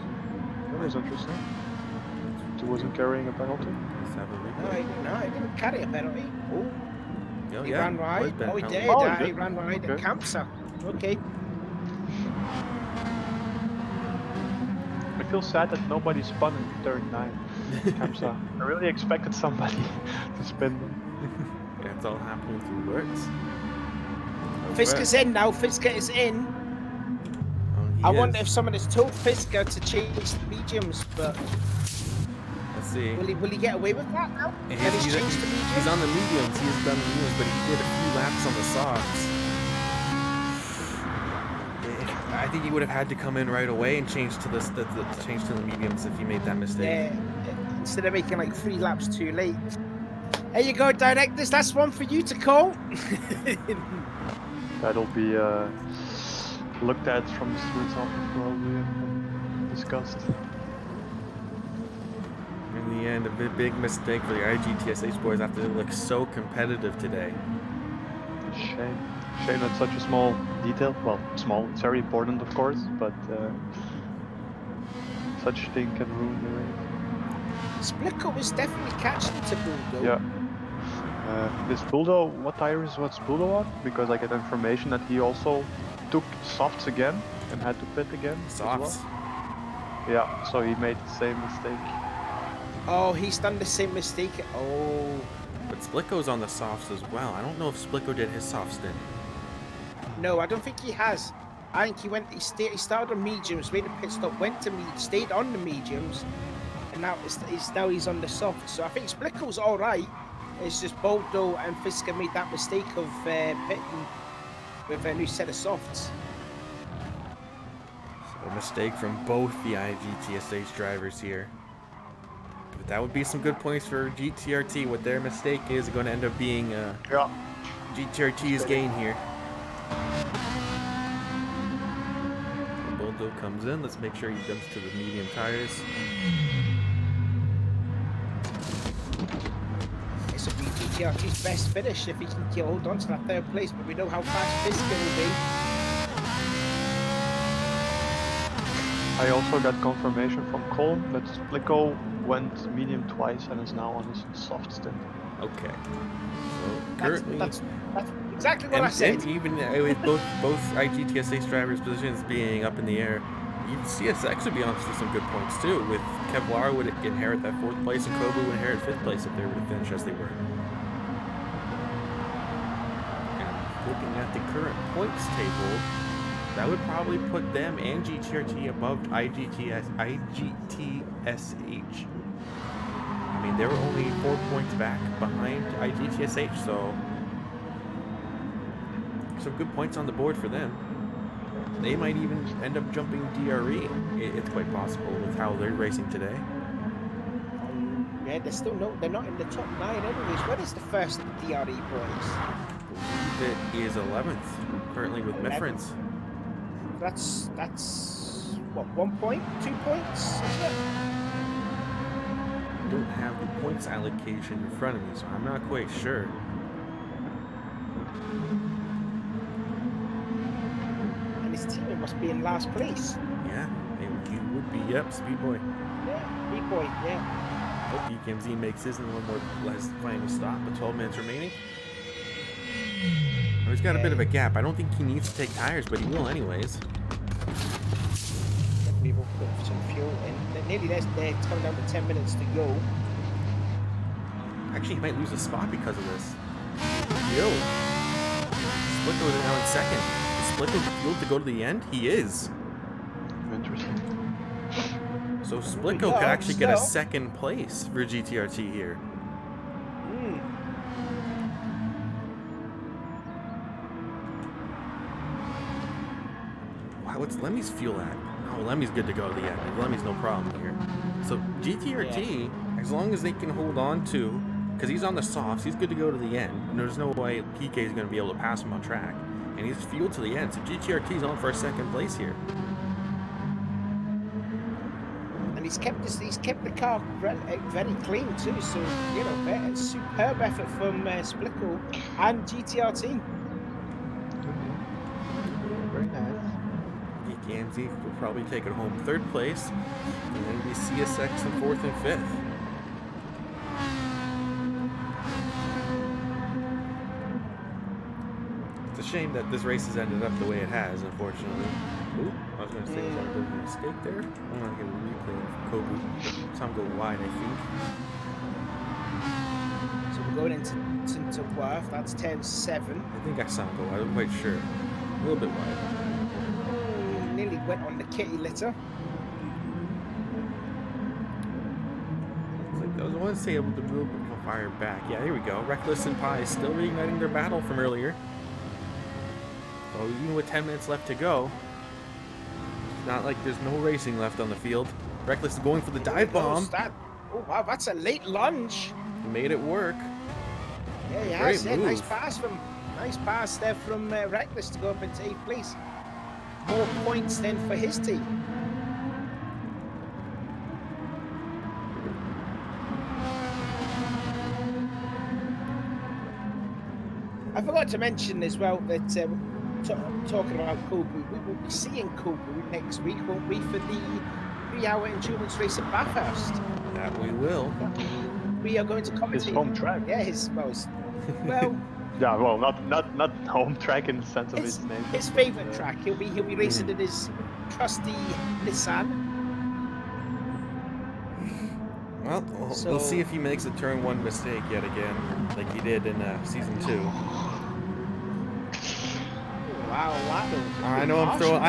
That was interesting. He wasn't carrying a penalty? Let's have a No, replay. he didn't carry a penalty. Oh, he Yeah, ran right. was Ben Oh, he penalty. did. Oh, He he did. ran right at Okay. Campsa. Okay. I feel sad that nobody spun in turn 9. Kamsa. I really expected somebody to spin them. Yeah, it's all happening through words. Fiska's in now. Fiska is in. I wonder if someone has told Fiska to change the mediums, but Let's see. will he get away with that now? And That he's changed the mediums? he's on the mediums. He has done the mediums, but he did a few laps on the softs. I think he would have had to come in right away and change to change to the mediums if he made that mistake. Yeah, instead of making like 3 laps too late. There you go, directors. That's one for you to call. That'll be looked at from the streets office probably and discussed. And In the end, a big mistake for the IGTSH boys after they look so competitive today. Shame. Shame that's such a small detail. Well, small, it's very important of course, but such a thing can ruin the race. Splico was definitely catching to Buldo. Yeah. This Buldo, what tires was Buldo on? Because I get information that he also took softs again and had to pit again. Softs. Yeah, so he made the same mistake. Oh, he's done the same mistake. Oh. But Splico's on the softs as well. I don't know if Splico did his soft stint. No, I don't think he has. I think he started on mediums, made a pit stop, went to stayed on the mediums, and now he's on the soft. So I think Splico's all right. It's just Boldo and Fisker made that mistake of pitting with a new set of softs. So a mistake from both the IGTSH drivers here. But that would be some good points for GTRT. What their mistake is going to end up being GTRT's gain here. Boldo comes in. Let's make sure he jumps to the medium tires. This will be GTRT's best finish if he can hold on to that third place, but we know how fast Fisker will be. I also got confirmation from Colm that Splico went medium twice and is now on his soft stint. Okay. So currently, that's exactly what I said. And even with both IGTSH drivers' positions being up in the air, even CSX would be on for some good points too. With Kevlar would inherit that 4th place, and Kobu would inherit 5th place if they were to finish as they were. And looking at the current points table, that would probably put them and GTRT above IGTSH. I mean, they were only 4 points back behind IGTSH, so some good points on the board for them. They might even end up jumping DRE. It's quite possible with how they're racing today. Yeah, they're not in the top 9 anyways. What is the first DRE points? It is 11th, currently with Mifrins. That's what, 1 point, 2 points, isn't it? I don't have the points allocation in front of me, so I'm not quite sure. And his team must be in last place. Yeah, he would be. Yep, Speed Boy. Yeah, Speed Boy, yeah. Hope EKMZ makes his in one more last final stop with 12 minutes remaining. Oh, he's got a bit of a gap. I don't think he needs to take tires, but he will anyways. We will put some fuel in. Nearly there. It's coming down to 10 minutes to go. Actually, he might lose a spot because of this. Yo. Splico is now in 2nd. Is Splico fueled to go to the end? He is. Interesting. So Splico could actually get a 2nd place for GTRT here. Wow, what's Lemmy's fuel at? Oh, Lemmy's good to go to the end. Lemmy's no problem here. So GTRT, as long as they can hold on to, because he's on the softs, he's good to go to the end. And there's no way PK is going to be able to pass him on track. And he's fueled to the end. So GTRT's on for a 2nd place here. And he's kept the car very clean too. So you know, superb effort from Splico and GTRT. Very nice. EKMZ will probably take it home 3rd place. And then be CSX in 4th and 5th. It's a shame that this race has ended up the way it has, unfortunately. Ooh, I was going to say, was that a bit of a mistake there? I'm going to get a replay of Kobu. Time to go wide, I think. So we're going into Worth. That's 10-7. I think I saw him go wide. I'm quite sure. A little bit wide. Nearly went on the kitty litter. I was going to say with a little bit of a fire back. Yeah, here we go. Reckless and Pie still reigniting their battle from earlier. So even with 10 minutes left to go, it's not like there's no racing left on the field. Reckless is going for the dive bomb. Oh wow, that's a late lunge. He made it work. Yeah, he has. Yeah, nice pass there from Reckless to go up into 8th place. More points then for his team. I forgot to mention as well that talking about Kobu, we will be seeing Kobu next week, won't we, for the 3-hour endurance race at Bathurst? That we will. We are going to commentate. His home track. Yeah, well, Yeah, well, not home track in the sense of his name. His favourite track. He'll be racing in his trusty Nissan. Well, we'll see if he makes a turn 1 mistake yet again, like he did in season 2. Wow, I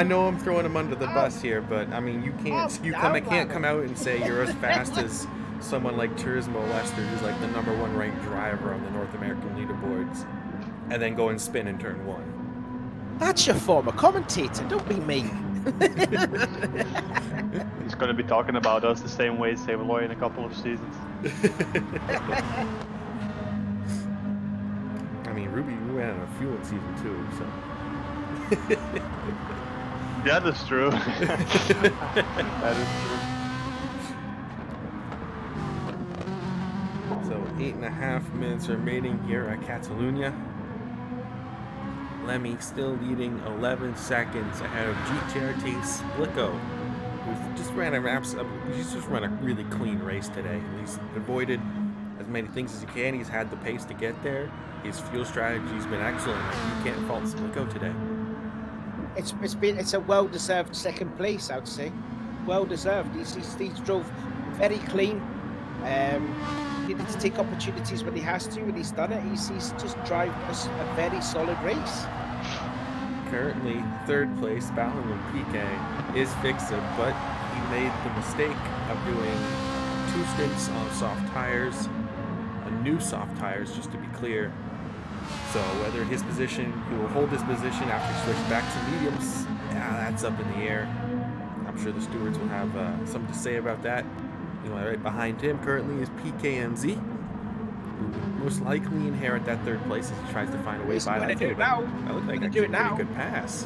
know I'm throwing him under the bus here, but I mean, you can't come out and say you're as fast as someone like Turismo Lester, who's like the #1 ranked driver on the North American leaderboards, and then go and spin in turn 1. That's your former commentator. Don't be mean. He's going to be talking about us the same way as Savoy in a couple of seasons. I mean, Ruby ran out of fuel in season 2, so. Yeah, that's true. That is true. So 8.5 minutes remaining here at Catalunya. Lemmy still leading 11 seconds ahead of GTRT Splicko, who's just ran a really clean race today. He's avoided as many things as he can. He's had the pace to get there. His fuel strategy's been excellent. You can't fault Splicko today. It's a well-deserved second place, I'd say. Well-deserved. He drove very clean. He needs to take opportunities when he has to, and he's done it. He's just driven a very solid race. Currently, 3rd place, battling with PK, is Fixa, but he made the mistake of doing 2 stints on soft tires, new soft tires, just to be clear. So whether he will hold his position after he switches back to mediums, that's up in the air. I'm sure the stewards will have something to say about that. Right behind him currently is PKMZ, who will most likely inherit that 3rd place as he tries to find a way by that. That looked like a pretty good pass.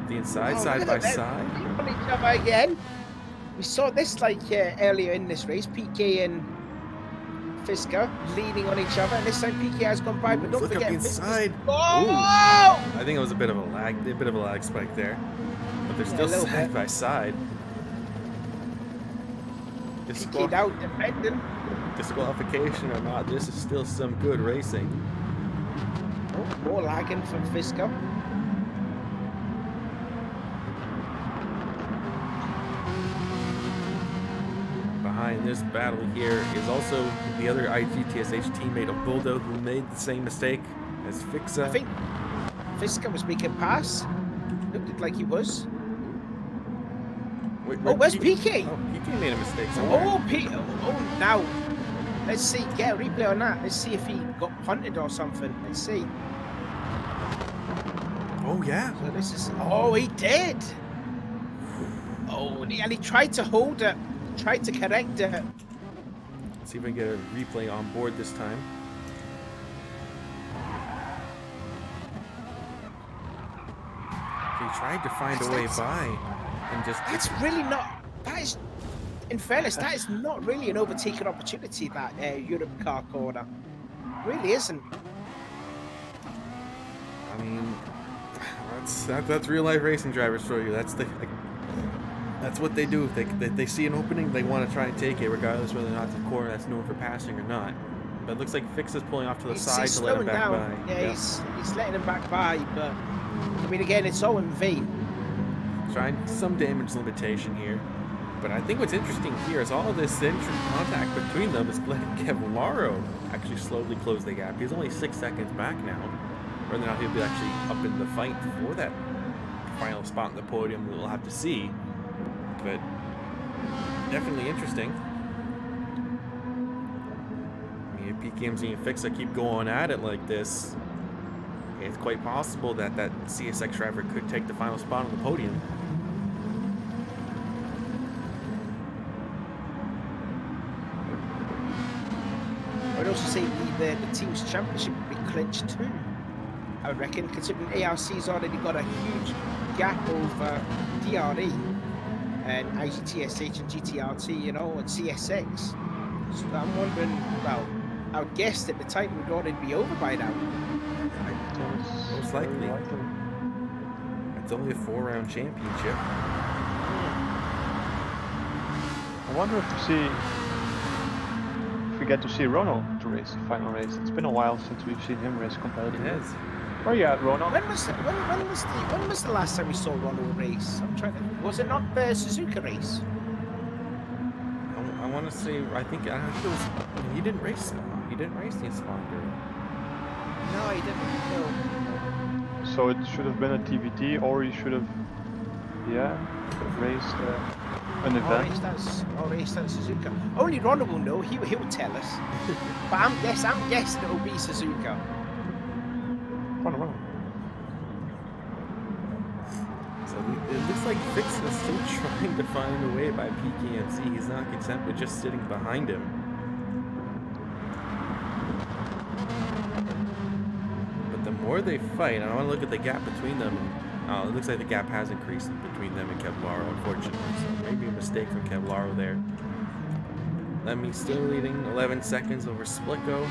The inside, side by side. On each other again. We saw this earlier in this race. PK and Fisker leaning on each other, and this time PK has gone by, but don't forget the inside. Oh! I think it was a bit of a lag spike there, but they're still side by side. PK out defending. Disqualification or not, this is still some good racing. Oh, more lagging from Fisker. Behind this battle here is also the other IGTSH teammate of Buldo, who made the same mistake as Fixa. I think Fisker was making pass. Looked like he was. Where's PK? Oh, PK made a mistake somewhere. Oh, now. Let's see. Get a replay on that. Let's see if he got punted or something. Let's see. Oh, yeah. So this is... Oh, he did. Oh, and he tried to hold it. Tried to correct it. Let's see if we can get a replay on board this time. He tried to find a way by. And just... That's really not... That is... In fairness, that is not really an overtaken opportunity, that Europe car corner. It really isn't. I mean, that's real life racing drivers for you. That's what they do. If they see an opening, they want to try and take it, regardless whether or not it's a corner that's known for passing or not. But it looks like Fix is pulling off to the side to let him back by. Yeah, he's letting him back by, but I mean, again, it's all in vain. Trying some damage limitation here. But I think what's interesting here is all of this contact between them is letting Kevlaro actually slowly close the gap. He's only 6 seconds back now. Whether or not he'll be actually up in the fight for that final spot on the podium, we'll have to see. But definitely interesting. I mean, if PKMZ and Fixa keep going at it like this, it's quite possible that that CSX driver could take the final spot on the podium. I would also say the team's championship would be clinched too, I would reckon, considering ARC's already got a huge gap over DRE and IGTSH and GTRT, you know, and CSX. So I'm wondering, well, I would guess that the title would already be over by now. most likely. It's only a 4-round championship. I wonder if we get to see Ronald to race the final race. It's been a while since we've seen him race competitively. It is. Where you at, Ronald? When was the last time we saw Ronald race? I'm trying to. Was it not the Suzuka race? I want to say. I think it was. He didn't race Spa. He didn't race the Spawn. No, he didn't. No. So it should have been a TVT, or he should have, raced an event. Or raced at Suzuka. Only Ronald will know. He will tell us. But I'm guessing it will be Suzuka. So it looks like Fix is still trying to find a way by PKMC. He's not content with just sitting behind him. But the more they fight, I want to look at the gap between them. It looks like the gap has increased between them and Kevlaro, unfortunately. So maybe a mistake from Kevlaro there. Lemmy still leading 11 seconds over Splico.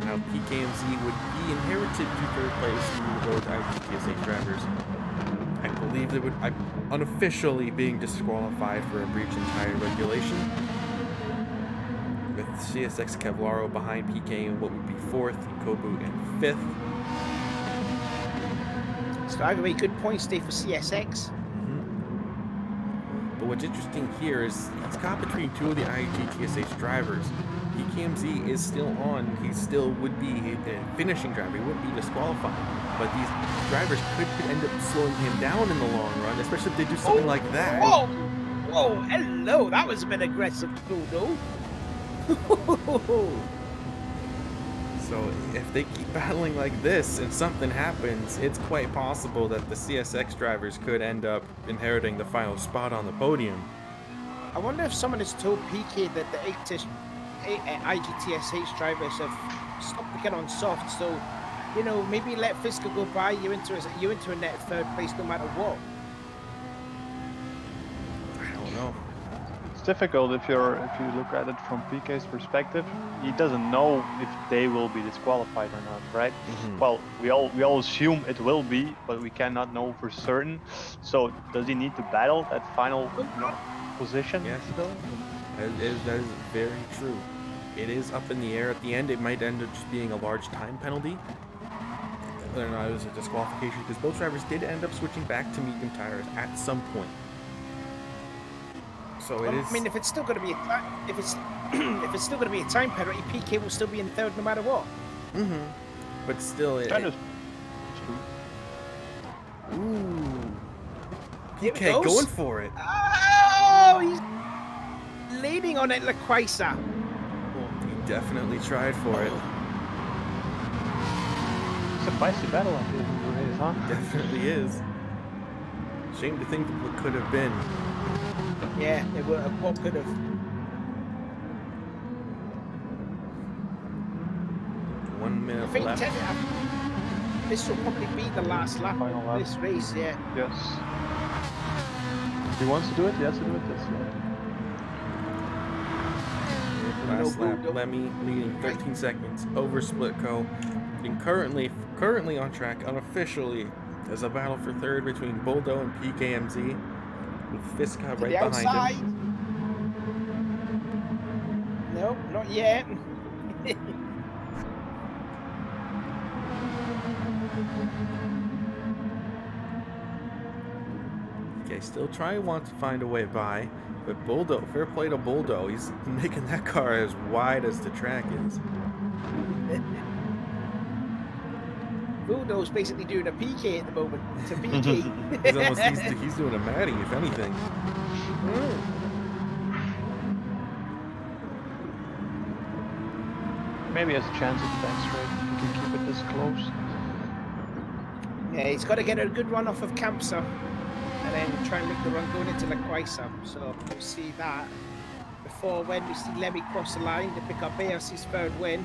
Now PKMZ would be inherited to third place through the road IGTSA drivers. I believe they would unofficially being disqualified for a breach in tire regulation. With CSX Kevlaro behind PK in what would be 4th, Kobu in 5th. So either way, good points day for CSX. But what's interesting here is it's caught between two of the IGTSH drivers. PKMZ is still on. He still would be a finishing driver. He wouldn't be disqualified. But these drivers could end up slowing him down in the long run, especially if they do something like that. Whoa! Whoa! Hello! That was a bit aggressive, though. So if they keep battling like this and something happens, it's quite possible that the CSX drivers could end up inheriting the final spot on the podium. I wonder if someone has told PK that the IGTSH drivers have stopped to get on soft, so maybe let Fisker go by. You're into a net third place no matter what. I don't know. It's difficult if you look at it from PK's perspective. He doesn't know if they will be disqualified or not, right? Mm-hmm. Well, we all assume it will be, but we cannot know for certain. So does he need to battle that final position? Yes, that is very true. It is up in the air. At the end, it might end up just being a large time penalty. Whether or not it was a disqualification, because both drivers did end up switching back to medium tires at some point. So it is. I mean, if it's still going to be a time penalty, PK will still be in third no matter what. Mm-hmm. But still, Ooh. PK going for it. Oh, he's leading on it, Laquaisa. He definitely tried for it. It's a feisty battle at the end of the race, huh? Definitely is. Shame to think what could have been. Yeah, it would have. What could have? 1 minute I think left. This will probably be the last lap of this race, yeah. Yes. If he wants to do it, he has to do it. Last lap, Lemmy leading 13 seconds over Splitco. And currently on track, unofficially, there's a battle for third between Buldo and PKMZ. With Fiska right behind him. Nope, not yet. Okay, still want to find a way by, but Buldo, fair play to Buldo, he's making that car as wide as the track is. Buldo's basically doing a PK at the moment. It's a PK. he's doing a Matty, if anything. Maybe he has a chance at the back straight. He can keep it this close. Yeah, he's got to get a good run off of Campsa and then try and make the run going into Laquaisa. So we'll see that before when we see Lemmy cross the line to pick up ARC's third win.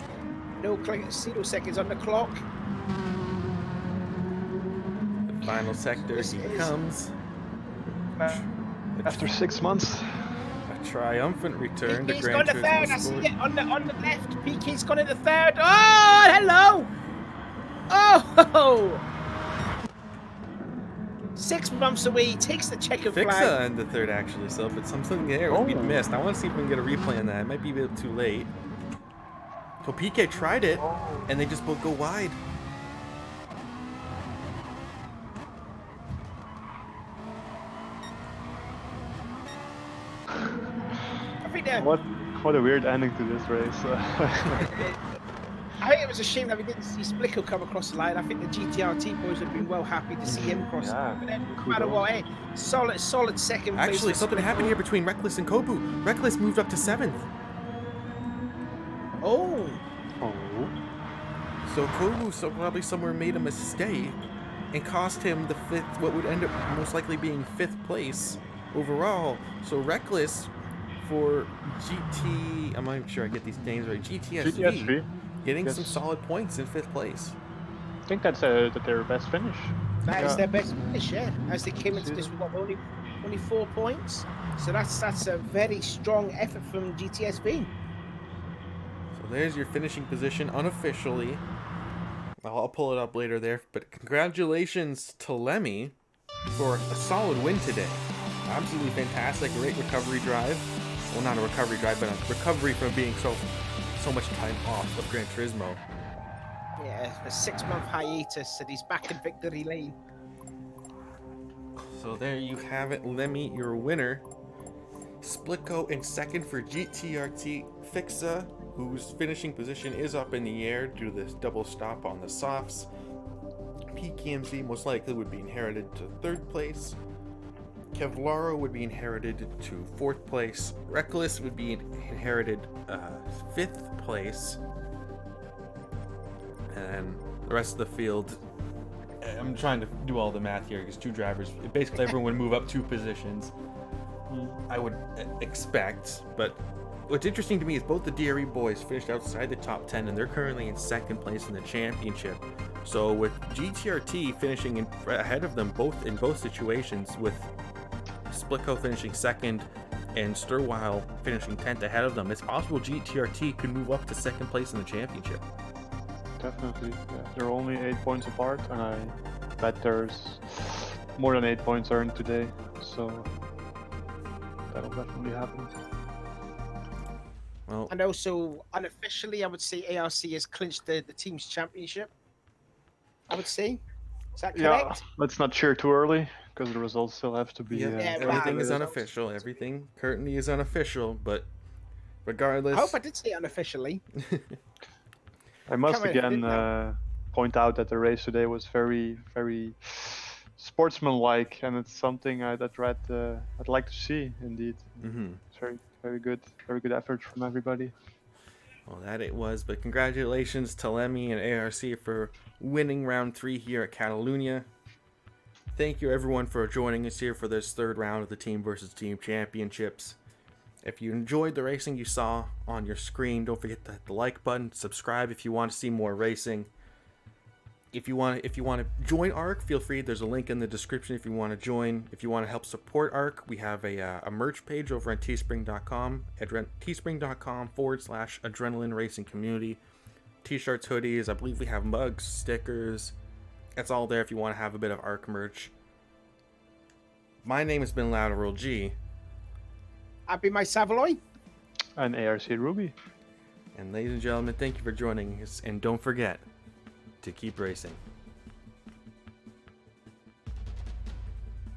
No 0 seconds on the clock. The final sector, he comes. After 6 months. A triumphant return to PK's Gran gone to Turismo third. I Sport. see it on the left. PK's gone into third. Oh, hello. Oh, 6 months away. He takes the checkered flag. Fixa in the third, actually, so, but something there was being missed. I want to see if we can get a replay on that. It might be a bit too late. So PK tried it, and they just both go wide. I think that. What a weird ending to this race. I think it was a shame that we didn't see Splicko come across the line. I think the GTRT boys would have been well happy to see him cross. Yeah, But then, no matter what, hey, solid second place. Actually, for something Splicko. happened here between Reckless and Kobu. Reckless moved up to 7th. Oh, So Kobu probably somewhere made a mistake and cost him the 5th, what would end up most likely being 5th place overall. So Reckless for GT, I'm not sure I get these names right, GTSV, getting some solid points in 5th place. I think that's their best finish. that is their best finish, yeah. As they came into this with what, only 4 points. So that's a very strong effort from GTSV. So there's your finishing position unofficially. I'll pull it up later there, but congratulations to Lemmy for a solid win today. Absolutely fantastic, great recovery drive. Well, not a recovery drive, but a recovery from being so much time off of Gran Turismo. Yeah, a 6-month hiatus, and he's back in victory lane. So there you have it, Lemmy, your winner. Splitco in second for GTRT. Fixa, whose finishing position is up in the air due to this double stop on the softs. PKMZ most likely would be inherited to 3rd place. Kevlaro would be inherited to 4th place. Reckless would be inherited 5th place. And the rest of the field, I'm trying to do all the math here because 2 drivers, basically everyone would move up 2 positions. I would expect, but what's interesting to me is both the DRE boys finished outside the top 10 and they're currently in 2nd place in the championship. So with GTRT finishing ahead of them in both situations, with Splitco finishing 2nd and Sturwile finishing 10th ahead of them, it's possible GTRT could move up to 2nd place in the championship. Definitely, yeah. They're only 8 points apart, and I bet there's more than 8 points earned today, so that'll definitely happen. Well, And also, unofficially, I would say ARC has clinched the team's championship. I would say. Is that Yeah, correct? let's not cheer too early, because the results still have to be... yeah, Yeah, everything wow. is unofficial. Everything currently is unofficial, but regardless... I hope I did say unofficially. I must Come on, again didn't point out that the race today was very, very sportsmanlike, and it's something I'd like to see. Indeed, it's very good effort from everybody. Well, that it was, but congratulations to Lemmy and ARC for winning round 3 here at Catalunya. Thank you everyone for joining us here for this 3rd round of the Team versus Team Championships. If you enjoyed the racing you saw on your screen, don't forget to hit the like button, subscribe if you want to see more racing. If you want to join ARC, feel free. There's a link in the description if you want to join. If you want to help support ARC, we have a merch page over at teespring.com, teespring.com/adrenaline racing community. T-shirts, hoodies, I believe we have mugs, stickers. That's all there if you want to have a bit of ARC merch. My name has been Loud World G. I'd be my Savoy. And ARC Ruby. And ladies and gentlemen, thank you for joining us, and don't forget to keep racing.